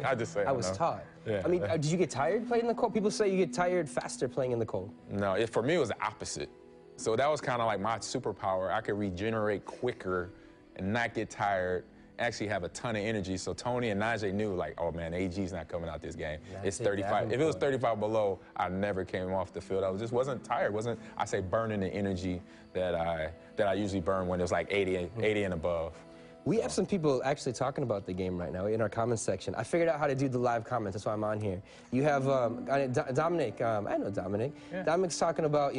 I just say I was taught. Yeah. I mean, did you get tired playing in the cold? People say you get tired faster playing in the cold. No, for me, it was the opposite. So that was kind of like my superpower. I could regenerate quicker and not get tired, actually have a ton of energy. So Tony and Najee knew, like, oh, man, AG's not coming out this game. It's 35. If it was 35 below, I never came off the field. I just wasn't tired. I say burning the energy that I usually burn when it was like 80 and above. We have some people actually talking about the game right now in our comments section. I figured out how to do the live comments. That's why I'm on here. You have Dominic. I know Dominic. Yeah. Dominic's talking about,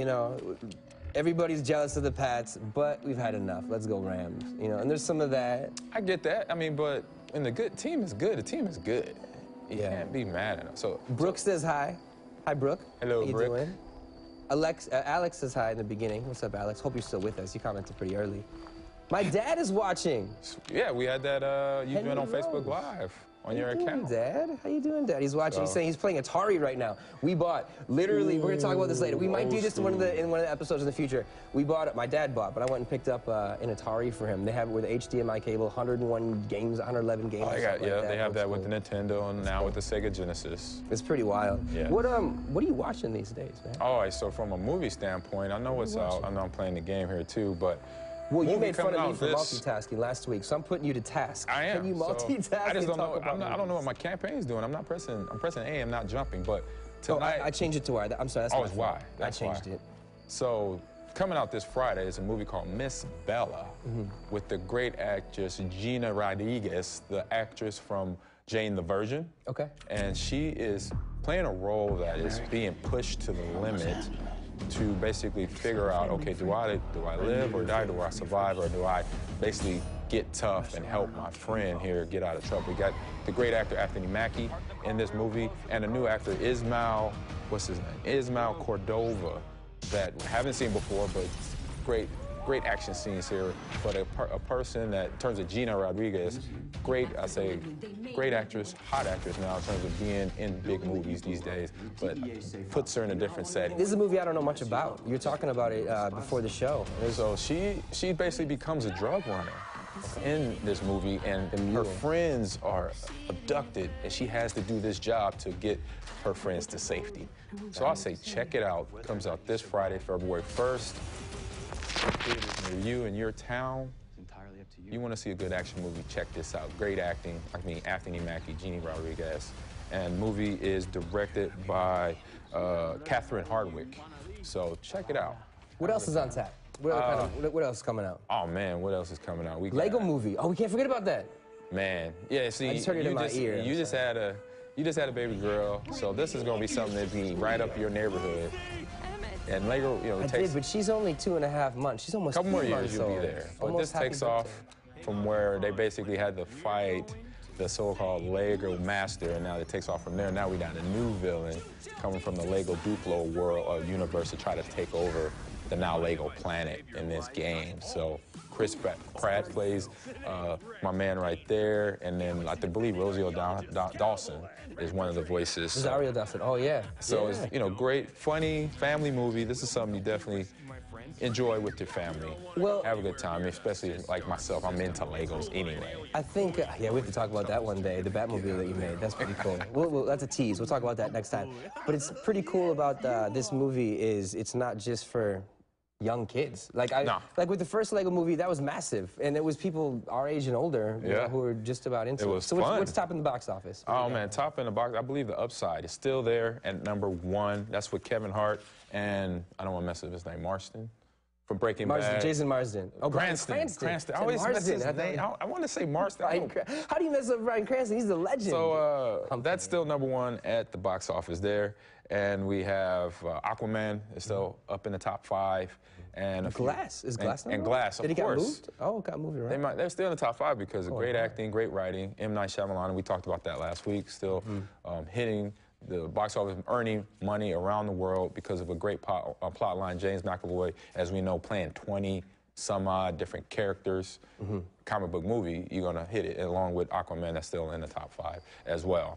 everybody's jealous of the Pats, but we've had enough. Let's go Rams. And there's some of that. I get that. I mean, but when the good team is good, the team is good. You can't be mad at them. So Brooke says hi. Hi, Brooke. Hello, How you Brooke. doing? Alex says hi in the beginning. What's up, Alex? Hope you're still with us. You commented pretty early. My dad is watching. Yeah, we had that. You've been on Facebook Live on your account. Dad? How you doing, Dad? He's watching. He's saying he's playing Atari right now. We bought, literally, we're going to talk about this later. We might do this in one of the episodes in the future. My dad bought, but I went and picked up an Atari for him. They have it with HDMI cable, 101 games, 111 games. They have that with the Nintendo and now with the Sega Genesis. It's pretty wild. Yeah. What are you watching these days, man? All right, so from a movie standpoint, I know what's out. I know I'm playing the game here too, but well, you made fun of me for multitasking last week, so I'm putting you to task. I am. Can you multitask? I just don't know. I don't know what my campaign's doing. I'm pressing A. I'm not jumping. But tonight, I changed it to Y. I'm sorry. That's it's Y. I changed it. So coming out this Friday is a movie called Miss Bella with the great actress Gina Rodriguez, the actress from Jane the Virgin. Okay. And she is playing a role that is being pushed to the limit to basically figure out, okay, do I live or die? Do I survive, or do I basically get tough and help my friend here get out of trouble? We got the great actor Anthony Mackie in this movie, and a new actor, Ismael Cordova, that I haven't seen before, but great action scenes here. But a person that, in terms of Gina Rodriguez, great actress, hot actress now in terms of being in big movies these days, but puts her in a different setting. This is a movie I don't know much about. You're talking about it before the show. So she basically becomes a drug runner. in this movie, and her friends are abducted, and she has to do this job to get her friends to safety. So I say check it out. It comes out this Friday, February 1st. Theaters near you in your town. You want to see a good action movie, check this out. Great acting. I mean, Anthony Mackie, Jeannie Rodriguez. And movie is directed by Catherine Hardwicke. So check it out. What else is on tap? What else is coming out? Oh man, what else is coming out? We got Lego Movie. Oh, we can't forget about that. Man, yeah. See, I just heard it in my ear. You just had a baby girl, so this is gonna be something that be right up your neighborhood. And Lego, you know, I did, but she's only 2.5 months. She's almost a couple more years months you'll old. be there. But Almost this takes off from where they basically had to fight the so-called Lego master, and now it takes off from there. Now we got a new villain coming from the Lego Duplo world universe to try to take over the now Lego planet in this game. So Chris Pratt plays my man right there, and then I believe Rosario Dawson is one of the voices. Rosario Dawson. Oh yeah. So it's, you know, great, funny family movie. This is something you definitely enjoy with your family. Well, have a good time, especially like myself. I'm into Legos anyway. I think, yeah, we have to talk about that one day, the Batmobile that you made. That's pretty cool. That's a tease. We'll talk about that next time. But it's pretty cool about this movie is it's not just for young kids. Like with the first Lego movie, that was massive, and it was people our age and older you know, who were just about into it. Was so fun. What's top in the box office? Oh man, top in the box. I believe The Upside is still there at #1. That's with Kevin Hart and I don't want to mess up his name, Marston. From Breaking Bad. Jason Marsden. Oh, Cranston. I always mess his name. I want to say Marston. How do you mess up Bryan Cranston? He's a legend. So that's still #1 at the box office there. And we have Aquaman is still up in the top 5. And Glass. Is Glass and Glass, of Did course. Did he get moved? Oh, it got moved around. They're still in the top 5 because of great acting, great writing. M. Night Shyamalan, we talked about that last week, still hitting the box office, earning money around the world because of a great plot line. James McAvoy, as we know, playing 20 some odd different characters. Comic book movie, you're gonna hit it, along with Aquaman, that's still in the top 5 as well.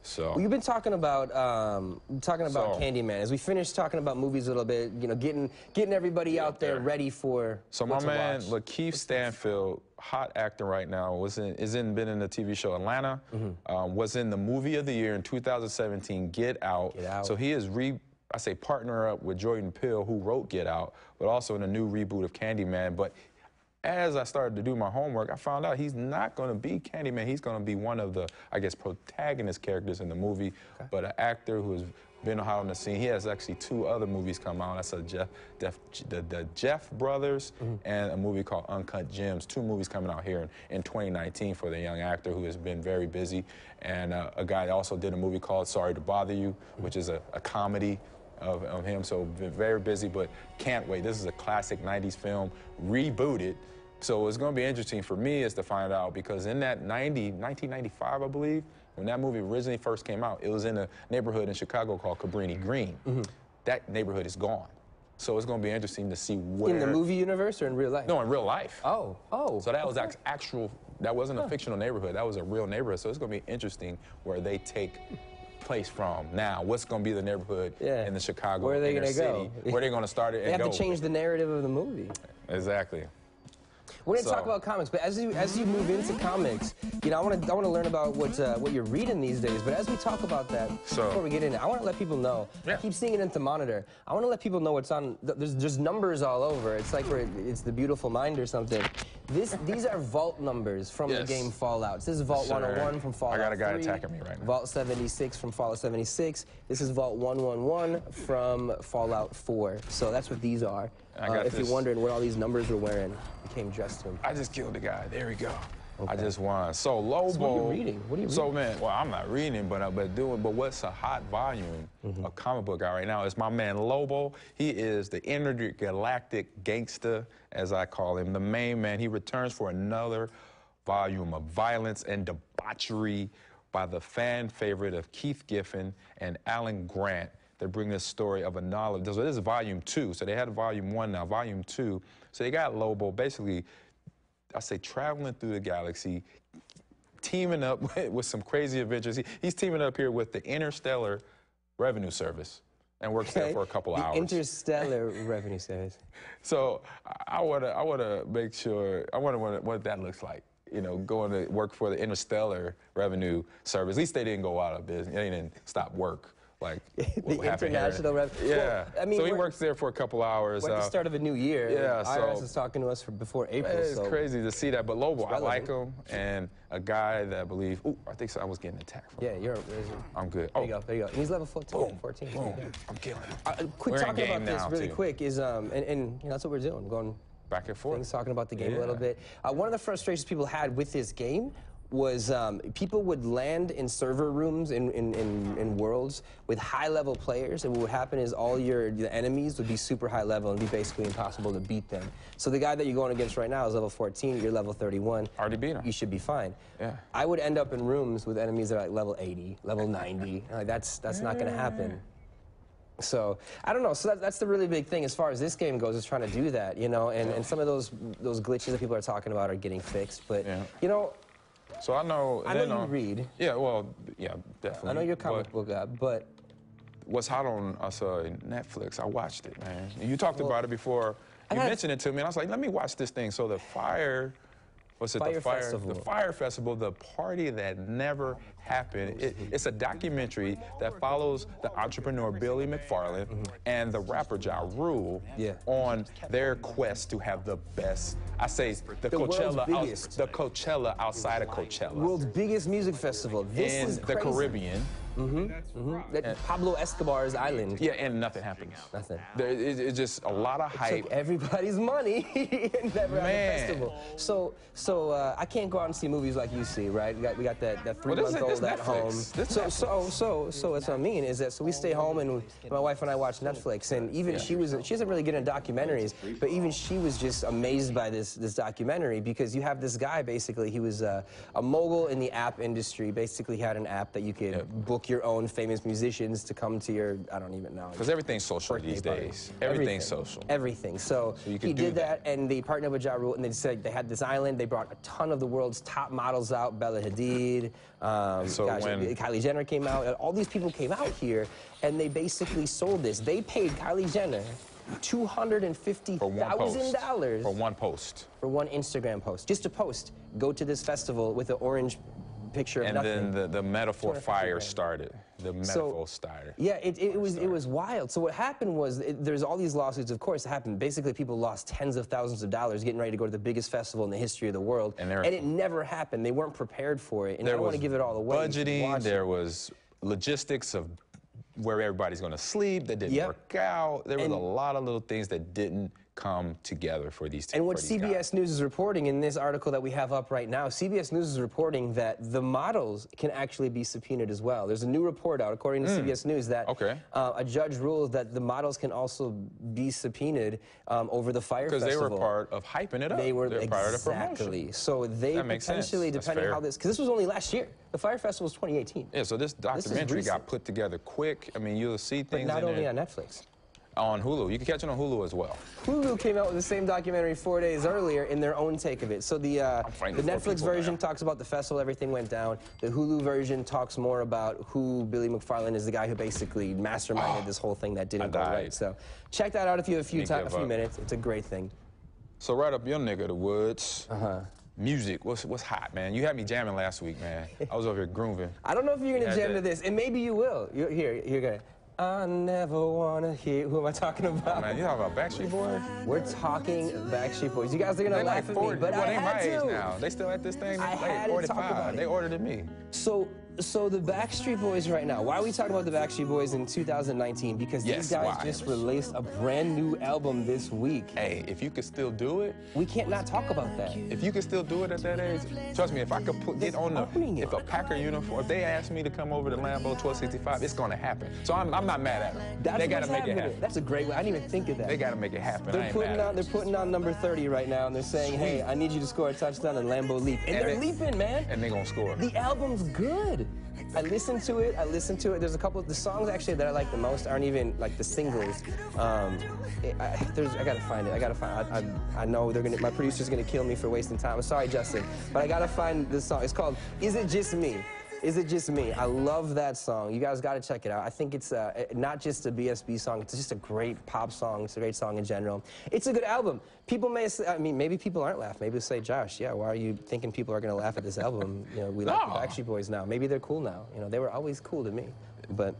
So you've been talking about Candyman. As we finish talking about movies a little bit, you know, getting everybody out there ready for. So my man Lakeith Stanfield, hot actor right now, been in the TV show Atlanta, was in the movie of the year in 2017, Get Out. So he is partner up with Jordan Peele, who wrote Get Out, but also in a new reboot of Candyman. But as I started to do my homework, I found out he's not going to be Candyman. He's going to be one of the, I guess, protagonist characters in the movie, but an actor who has been out on the scene. He has actually 2 other movies come out. That's the Jeff Brothers and a movie called Uncut Gems. 2 movies coming out here in 2019 for the young actor who has been very busy. And a guy that also did a movie called Sorry to Bother You, which is a comedy of him. So very busy, but can't wait. This is a classic 90s film, rebooted. So it's going to be interesting for me is to find out, because in that 1995, I believe, when that movie originally first came out, it was in a neighborhood in Chicago called Cabrini Green. That neighborhood is gone. So it's going to be interesting to see where... In the movie universe or in real life? No, in real life. Oh. So that was actual, that wasn't a fictional neighborhood, that was a real neighborhood. So it's going to be interesting where they take place from now. What's going to be the neighborhood in the Chicago Where are they inner going to city? go? Where are they going to start it They and have go? to change the narrative of the movie. Exactly. We're going to talk about comics, but as you move into comics, you know, I want to learn about what you're reading these days. But as we talk about that, before we get in, I want to let people know. I keep seeing it into monitor. I want to let people know what's on. There's numbers all over. It's like it's the Beautiful Mind or something. These are vault numbers from the game Fallout. This is Vault 101 from Fallout 3. I got a guy attacking me right now. Vault 76 from Fallout 76. This is Vault 111 from Fallout 4. So that's what these are. If you're wondering what all these numbers were wearing, you came dressed to them. I just killed the guy. There we go. I just won. So Lobo. So what are you reading? What are you reading? So man, well, I'm not reading, but what's a hot volume of comic book guy right now is my man Lobo. He is the intergalactic gangster, as I call him, the main man. He returns for another volume of violence and debauchery by the fan favorite of Keith Giffen and Alan Grant. They bring this story of a knowledge. So this is volume 2. So they had volume 1, now volume 2. So they got Lobo basically, I say, traveling through the galaxy, teaming up with some crazy adventures. He's teaming up here with the Interstellar Revenue Service. and works there for a couple hours. Interstellar revenue service. So I wanna make sure, I wonder what that looks like. You know, going to work for the Interstellar Revenue Service. At least they didn't go out of business. They didn't stop work. Like the international revenue. Yeah. Well, I mean, so he works there for a couple hours. We're at the start of a new year. Yeah. IRS is talking to us before April. It's so crazy to see that. But Lobo, I like him, and a guy that I believe. Ooh, I think I was getting attacked. Yeah, I'm good. There you go. There you go. And he's level 14. Boom. 14. Boom. I'm killing him. Quick talking about this really too. quick is and you know, that's what we're doing. Going back and forth. Talking about the game a little bit. One of the frustrations people had with this game was people would land in server rooms in worlds with high-level players, and what would happen is all the enemies would be super high level and be basically impossible to beat them. So the guy that you're going against right now is level 14, you're level 31. Already beat him. You should be fine. Yeah. I would end up in rooms with enemies that are like level 80, level 90. Like that's not going to happen. So I don't know. So that's the really big thing as far as this game goes, is trying to do that, you know. And some of those glitches that people are talking about are getting fixed. But you know. So I know you read. Yeah, well, yeah, definitely. I know you're a comic book guy, but what's hot on Netflix? I watched it, man. You talked about it before. You mentioned it to me, and I was like, let me watch this thing. So the Fire Festival. The Fire Festival, the party that never happened. It's a documentary that follows the entrepreneur Billy McFarland and the rapper Ja Rule on their quest to have the best. I say the Coachella outside of Coachella. World's biggest music festival. This is the Caribbean. Pablo Escobar's island. Yeah, and nothing happens. Nothing. It's just a lot of hype. Took everybody's money and never had a festival. So I can't go out and see movies like you see, right? We got that 3-month-old at home. So what I mean is that we stay home and my wife and I watch Netflix, and even she doesn't really get into documentaries, but even she was just amazed by this documentary, because you have this guy, basically he was a mogul in the app industry. Basically had an app that you could book your own famous musicians to come to your, I don't even know. Because everything's social these days. Everything's social. Everything. So he did that, and they partnered with Ja Rule, and they said they had this island. They brought a ton of the world's top models out. Bella Hadid, Kylie Jenner came out. All these people came out here, and they basically sold this. They paid Kylie Jenner $250,000 for one post. For one Instagram post. Just a post. Go to this festival with an orange picture of nothing. And then the metaphor fire started. The metaphor started. Yeah, it was wild. So what happened was, there's all these lawsuits, of course, that happened. Basically, people lost tens of thousands of dollars getting ready to go to the biggest festival in the history of the world. And it never happened. They weren't prepared for it. And I don't want to give it all away. Budgeting, there was logistics of where everybody's going to sleep that didn't work out. There was a lot of little things that didn't come together for these two. And what CBS News is reporting in this article that we have up right now, CBS News is reporting that the models can actually be subpoenaed as well. There's a new report out, according to CBS News, that a judge ruled that the models can also be subpoenaed over the Fire Festival. Because they were part of hyping it up. They were part of the promotion. So they potentially, depending on how this, because this was only last year. The Fire Festival was 2018. Yeah, so this documentary got put together quick. I mean, you'll see things But not only on Netflix. On Hulu. You can catch it on Hulu as well. Hulu came out with the same documentary 4 days earlier in their own take of it. So the Netflix version talks about the festival, everything went down. The Hulu version talks more about who Billy McFarland is, the guy who basically masterminded this whole thing that didn't go right. So check that out if you have a few minutes. It's a great thing. So right up your neck of the woods. Music, what's hot, man? You had me jamming last week, man. I was over here grooving. I don't know if you're gonna jam to this, and maybe you will. You're gonna. I never wanna hear. Who am I talking about? Oh, man, you talking about Backstreet Boys? We're talking Backstreet Boys. You guys are gonna laugh at me, but I had to. Age now. They still at this thing. I had to talk about it. They ordered me. So the Backstreet Boys right now, why are we talking about the Backstreet Boys in 2019? Because these guys just released a brand new album this week. Hey, if you could still do it. We can't not talk about that. If you could still do it at that age, trust me, if I could get on if a Packer uniform, if they asked me to come over to Lambeau 1265, it's gonna happen. So I'm not mad at them. They gotta make it happen. That's a great way. I didn't even think of that. They gotta make it happen. They're putting on number 30 right now, and they're saying, hey, I need you to score a touchdown in Lambeau Leap. And they're leaping, man. And they're gonna score. The album's good. I listened to it. There's a couple of the songs actually that I like the most aren't even like the singles. I gotta find it. I know my producer's gonna kill me for wasting time. I'm sorry, Justin, but I gotta find this song. It's called "Is It Just Me?" Is It Just Me? I love that song. You guys got to check it out. I think it's not just a BSB song. It's just a great pop song. It's a great song in general. It's a good album. People may say, I mean, maybe people aren't laughing. Maybe they'll say, Josh, yeah, why are you thinking people are going to laugh at this album? You know, we like the Backstreet Boys now. Maybe they're cool now. You know, they were always cool to me. But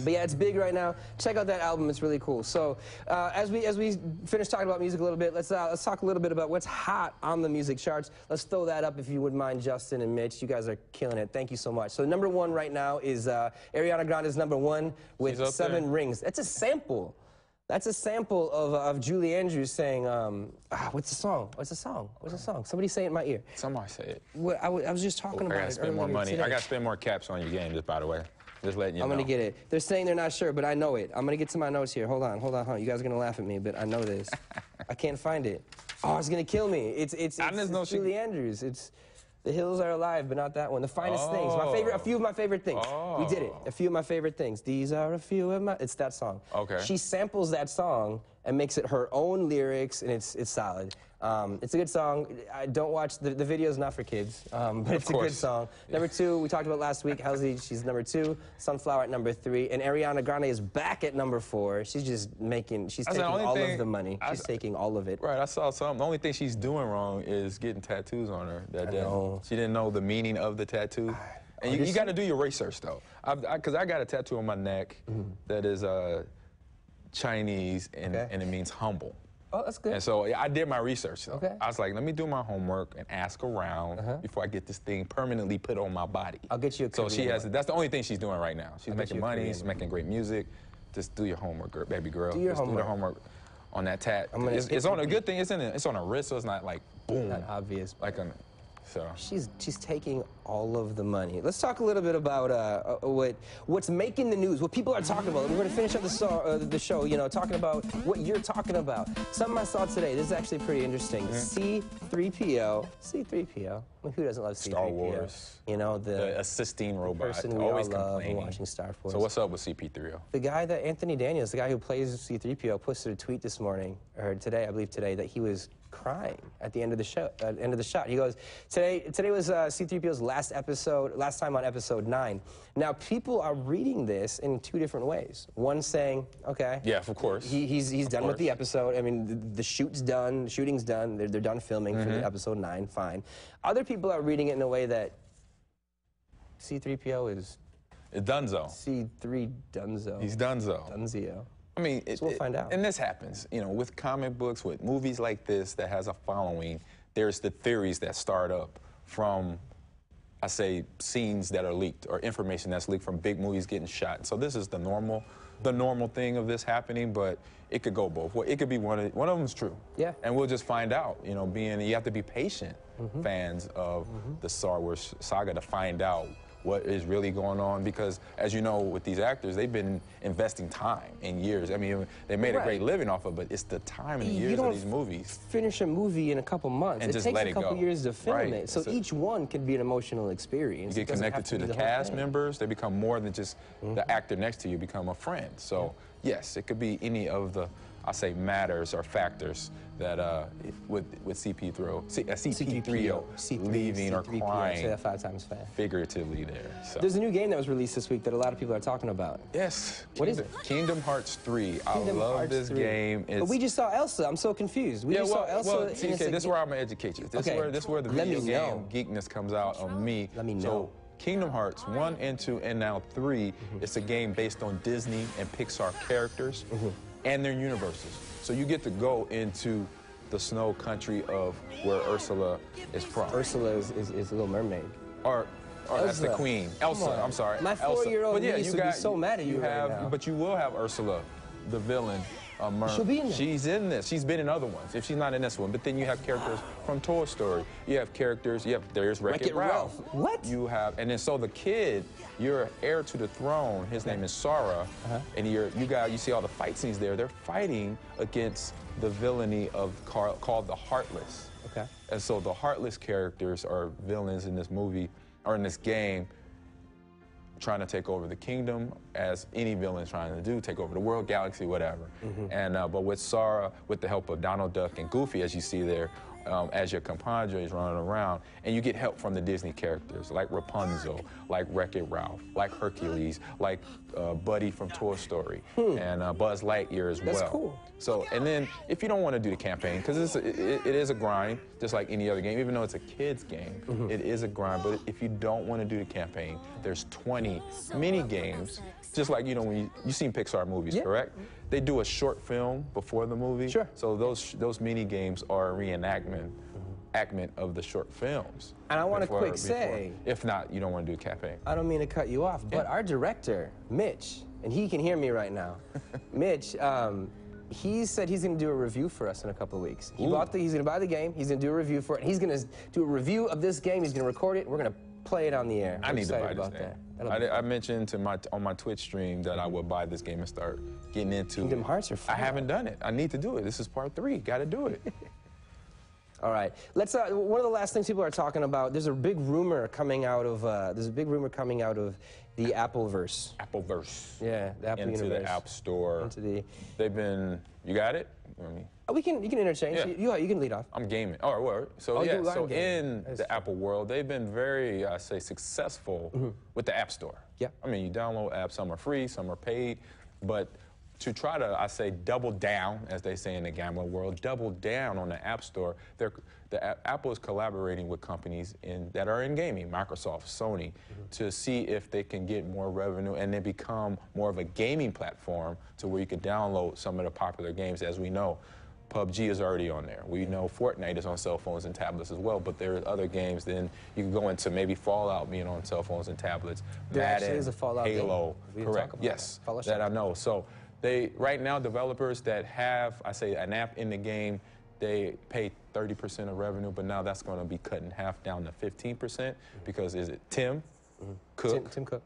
yeah, it's big right now. Check out that album; it's really cool. So, as we finish talking about music a little bit, let's talk a little bit about what's hot on the music charts. Let's throw that up if you wouldn't mind, Justin and Mitch. You guys are killing it. Thank you so much. So, #1 right now is Ariana Grande's #1 with 7 Rings. That's a sample. That's a sample of Julie Andrews saying, "What's the song? What's the song? What's the song?" Somebody say it in my ear. Somebody say it. I was just talking about it. I gotta spend more money. Today. I gotta spend more caps on your game, just by the way. Just letting you know. I'm gonna get it. They're saying they're not sure, but I know it. I'm gonna get to my notes here. Hold on. You guys are gonna laugh at me, but I know this. I can't find it. Oh, it's gonna kill me. It's Julie Andrews. It's The Hills Are Alive, but not that one. The Finest Things. A few of my favorite things. We did it. A few of my favorite things. These are a few of my. It's that song. Okay. She samples that song and makes it her own lyrics, and it's solid. It's a good song. I don't watch the video's not for kids, but it's a good song. Yeah. #2, we talked about last week. Halsey, she's #2. Sunflower at #3, and Ariana Grande is back at #4. She's just she's taking all of the money. She's taking all of it. Right, I saw something. The only thing she's doing wrong is getting tattoos on her. She didn't know the meaning of the tattoo. And you got to do your research though, because I got a tattoo on my neck that is Chinese and it means humble. Oh, that's good. And so I did my research, though. Okay. I was like, let me do my homework and ask around before I get this thing permanently put on my body. I'll get you a So that's the only thing she's doing right now. She's making money, she's making great music. Just do your homework, baby girl. Do your Just homework. Do the homework on that tat. It's on a good thing, it's on a wrist, so it's not like boom. Not obvious. So. She's taking all of the money. Let's talk a little bit about what's making the news, what people are talking about. We're going to finish up the show, you know, talking about what you're talking about. Something I saw today. This is actually pretty interesting. C-3PO. C-3PO. I mean, who doesn't love C-3PO? Star Wars. You know, the assisting robot. Person we always all love complaining. watching Star Force. So what's up with CP3O? The guy that Anthony Daniels, the guy who plays C-3PO, posted a tweet this morning, or today, I believe today, that he was crying at the end of the show, end of the shot. He goes, today was C-3PO's last time on episode 9. Now, people are reading this in 2 different ways. One saying, okay. Yeah, of course. He's done with the episode. I mean, the shoot's done, the shooting's done. They're done filming for the episode 9, fine. Other people are reading it in a way that C-3PO is... Dunzo. C-3 Dunzo. He's Dunzo. Dunzio. I mean, so we'll find out. And this happens, you know, with comic books, with movies like this that has a following, there's the theories that start up from, I say, scenes that are leaked or information that's leaked from big movies getting shot. So this is the normal thing of this happening, but it could go both ways. It could be one of them's true. Yeah. And we'll just find out, you know, you have to be patient, fans of the Star Wars saga, to find out what is really going on, because as you know, with these actors, they've been investing time and years. I mean, they made a great living off of it, but it's the time and the years of these movies. Finish a movie in a couple months. And it takes a couple years to film it. So each one can be an emotional experience. You get connected to the cast members. They become more than just the actor next to you, become a friend. So yes, it could be any of the, I say, matters or factors that with CP3O leaving or crying. Say that 5 times fast. Figuratively there. So. There's a new game that was released this week that a lot of people are talking about. Yes. What is it? Kingdom Hearts 3. I love this game. But we just saw Elsa. I'm so confused. We just saw Elsa. Well, TK, this is where I'm going to educate you. This is where the video game geekness comes out on me. Let me know. So, Kingdom Hearts 1 and 2 and now 3, it's a game based on Disney and Pixar characters and their universes. So you get to go into the snow country of where Ursula is from. Ursula is Little Mermaid. Or that's the queen. Elsa, I'm sorry. My 4-year-old niece would be so mad at you right now. But you will have Ursula, the villain. She'll be in there. She's in this. She's been in other ones, if she's not in this one. But then you have characters from Toy Story. You have characters, there's Wreck-It Ralph. What? You have, and then so the kid, you're heir to the throne. His name is Sora. And you see all the fight scenes there. They're fighting against the villainy called the Heartless. Okay. And so the Heartless characters are villains in this movie, or in this game, trying to take over the kingdom, as any villain's trying to do, take over the world, galaxy, whatever. And but with Sora, with the help of Donald Duck and Goofy, as you see there, as your compadre is running around, and you get help from the Disney characters like Rapunzel, like Wreck-It Ralph, like Hercules, like Buddy from Toy Story, and Buzz Lightyear as well. That's cool. So, and then if you don't want to do the campaign, because it is a grind, just like any other game, even though it's a kid's game, it is a grind. But if you don't want to do the campaign, there's 20 mini games, just like, you know, when you've seen Pixar movies, correct? They do a short film before the movie. Sure. So those mini games are a reenactment of the short films. And I want to say, if not, you don't want to do a campaign. I don't mean to cut you off, but our director, Mitch, and he can hear me right now. Mitch, he said he's going to do a review for us in a couple of weeks. He's going to buy the game, he's going to do a review for it, and he's going to do a review of this game, he's going to record it, and we're going to play it on the air. I need to buy this game. I mentioned on my Twitch stream that I would buy this game and start getting into Kingdom Hearts are fun. I haven't done it. I need to do it. This is part 3. Got to do it. All right. Let's. One of the last things people are talking about. There's a big rumor coming out of. the Appleverse. Appleverse. Yeah, the Apple into universe. the App Store. Into the. They've been. You got it? I mean, you can interchange. Yeah. You can lead off. I'm gaming. Oh, well, so yeah. So in the Apple world, they've been very, I say, successful with the App Store. Yeah. I mean, you download apps. Some are free, some are paid, but to try to, I say, double down, as they say in the gambling world, double down on the App Store. Apple is collaborating with companies that are in gaming, Microsoft, Sony, to see if they can get more revenue and then become more of a gaming platform to where you can download some of the popular games. As we know, PUBG is already on there. We know Fortnite is on cell phones and tablets as well, but there are other games. Then you can go into maybe Fallout being on cell phones and tablets. There Madden, actually is a Fallout Halo, game. Correct? Yes, that I know. So right now, developers that have, I say, an app in the game, they pay 30% of revenue, but now that's going to be cut in half down to 15% because is it Tim Cook? Tim Cook.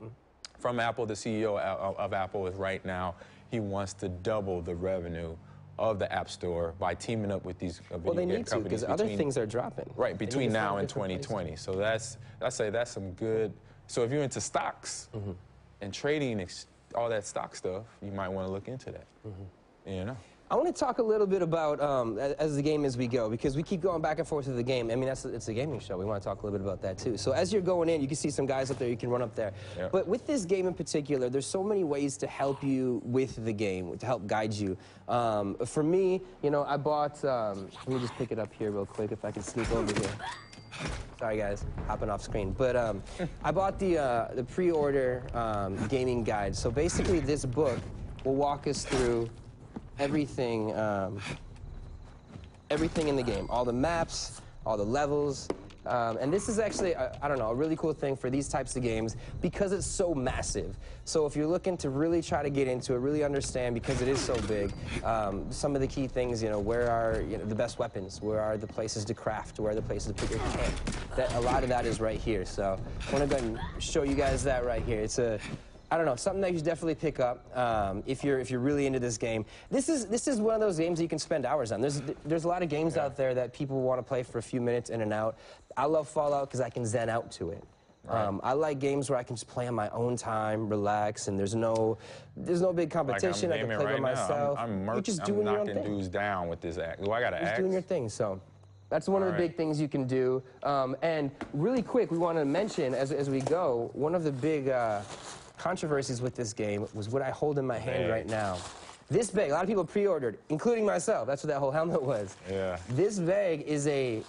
From Apple, the CEO of Apple is right now, he wants to double the revenue of the App Store by teaming up with these video game companies. Well, they need to, because other things are dropping. Right, between now and 2020. So I say that's some good. So if you're into stocks and trading, all that stock stuff, you might want to look into that. You know. I want to talk a little bit about as the game as we go, because we keep going back and forth with the game. I mean, it's a gaming show. We want to talk a little bit about that too. So as you're going in, you can see some guys up there. You can run up there. Yeah. But with this game in particular, there's so many ways to help you with the game, to help guide you. For me, you know, I bought. Let me just pick it up here real quick if I can sneak over here. Sorry, guys, hopping off screen. But I bought the pre-order gaming guide. So basically, this book will walk us through everything in the game, all the maps, all the levels, and this is actually, I don't know, a really cool thing for these types of games because it's so massive. So if you're looking to really try to get into it, really understand, because it is so big, some of the key things, you know, where are the best weapons, where are the places to craft, where are the places to put your camp. A lot of that is right here. So I want to go and show you guys that right here. It's I don't know, something that you should definitely pick up if you're really into this game. This is one of those games that you can spend hours on. There's a lot of games out there that people want to play for a few minutes in and out. I love Fallout because I can zen out to it. Right. I like games where I can just play on my own time, relax, and there's no big competition. Like I can play by myself. You're just doing your own thing. I'm knocking dudes down with this act. Do I got to act? Just doing your thing. So that's one of the big things you can do. And really quick, we want to mention as we go, one of the big controversies with this game was what I hold in my hand right now. This bag, a lot of people pre-ordered, including myself. That's what that whole helmet was. Yeah. This bag is a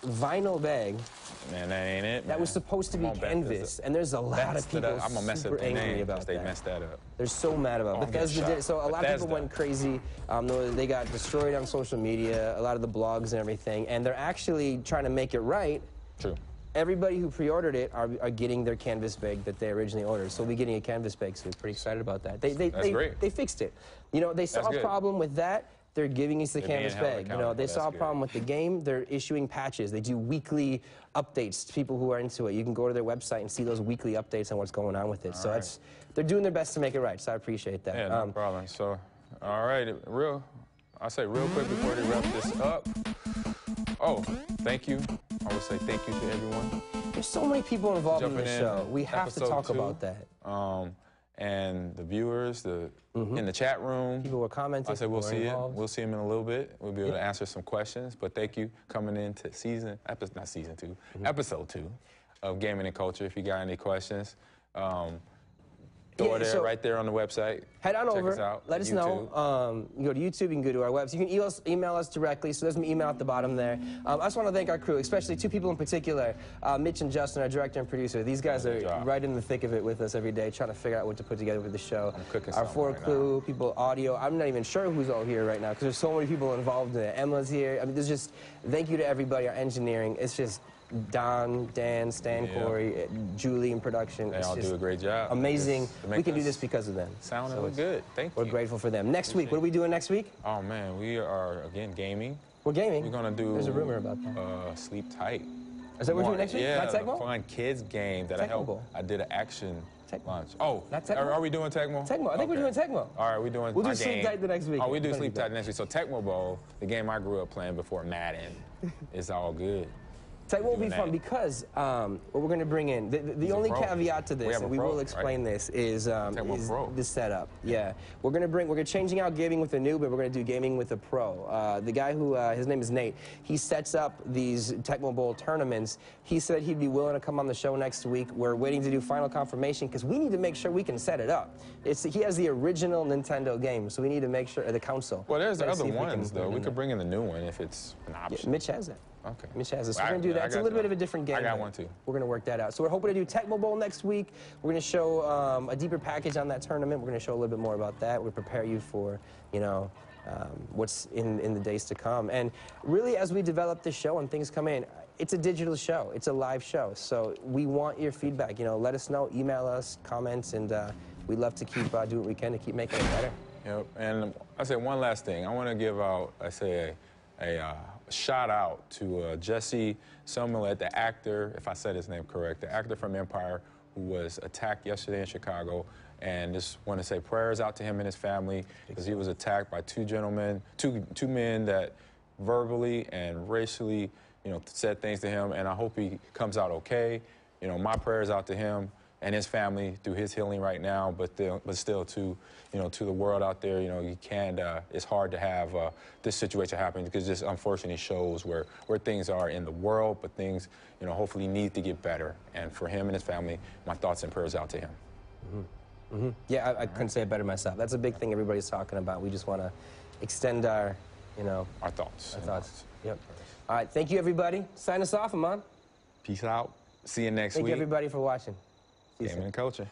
vinyl bag. Man, that ain't it, man. That was supposed to be canvas, and there's a lot of people I'm gonna mess up super the angry name about they that. messed that up. They're so mad about it. Bethesda did, so a lot of people went crazy. They got destroyed on social media, a lot of the blogs and everything, and they're actually trying to make it right. True. Everybody who pre-ordered it are getting their canvas bag that they originally ordered. So we'll be getting a canvas bag soon. Pretty excited about that. They fixed it. You know, they saw a problem with that. They're giving us the canvas bag. You know, they saw a problem with the game. They're issuing patches. They do weekly updates to people who are into it. You can go to their website and see those weekly updates on what's going on with it. So they're doing their best to make it right. So I appreciate that. Yeah, no problem. So, all right, I'll say real quick before they wrap this up. Oh, thank you. I would say thank you to everyone. There's so many people involved in the show. We have to talk about that. and the viewers, in the chat room. People were commenting. I said we'll see involved. it. We'll see them in a little bit. We'll be able to answer some questions. But thank you coming into episode 2 of Gaming and Culture. If you got any questions, throw it there, right there on the website. Head on Check over. us out. Let us YouTube. know. You go to YouTube, you can go to our website. You can email us directly, so there's an email at the bottom there. I just want to thank our crew, especially 2 people in particular, Mitch and Justin, our director and producer. These guys are right in the thick of it with us every day, trying to figure out what to put together with the show. I'm cooking our something 4 right crew, now. people, audio. I'm not even sure who's all here right now, because there's so many people involved in it. Emma's here. I mean, there's just, thank you to everybody, our engineering. It's just Don, Dan, Stan, Corey, Julie in production. They all do a great job. Amazing. We can do this because of them. Sounding good. Thank you. We're grateful for them. Next week, what are we doing next week? Oh man, we are again gaming. We're gaming. We're gonna do. There's a rumor about that. Sleep Tight. Is that what we're doing next week? Yeah, Not Tecmo? fun kids game that Tecmo Bowl. I did an action launch. Oh, Not Tecmo? are we doing Tecmo? Tecmo. I think we're doing Tecmo. All right, we're doing. We'll do our Sleep game. Tight the next week. Oh, we do Sleep Tight next week. So Tecmo Bowl, the game I grew up playing before Madden, is all good. Tecmo will be fun because what we're going to bring in, the only caveat to this, and we will explain this, is the setup. Yeah, we're changing out gaming with a noob, but we're going to do gaming with a pro. The guy who, his name is Nate, he sets up these Tecmo Bowl tournaments. He said he'd be willing to come on the show next week. We're waiting to do final confirmation because we need to make sure we can set it up. He has the original Nintendo game, so we need to make sure, the console. Well, there's the other ones, though. We could bring in the new one if it's an option. Yeah, Mitch has it. Okay. Mitch has it. So we're going to do that. It's a little bit of a different game. I got one, too. We're going to work that out. So we're hoping to do Tecmo Bowl next week. We're going to show a deeper package on that tournament. We're going to show a little bit more about that. We'll prepare you for, what's in the days to come. And really, as we develop this show and things come in, it's a digital show. It's a live show. So we want your feedback. Let us know. Email us, comments, and we'd love to keep doing what we can to keep making it better. Yep. And I say one last thing. I want to give out, a shout out to Jesse Summerlin, the actor, if I said his name correct, the actor from Empire who was attacked yesterday in Chicago. And just want to say prayers out to him and his family because he was attacked by 2 gentlemen, two men that verbally and racially, said things to him. And I hope he comes out okay. My prayers out to him and his family through his healing right now, but still to the world out there, you can't. It's hard to have this situation happen because this unfortunately shows where things are in the world, but things hopefully need to get better. And for him and his family, my thoughts and prayers out to him. Mm-hmm. Mm-hmm. Yeah, I couldn't say it better myself. That's a big thing everybody's talking about. We just want to extend our, our thoughts. Our thoughts. Yep. All right. Thank you, everybody. Sign us off, Ahman. Peace out. See you next week. Thank you, everybody, for watching. Gaming and Culture.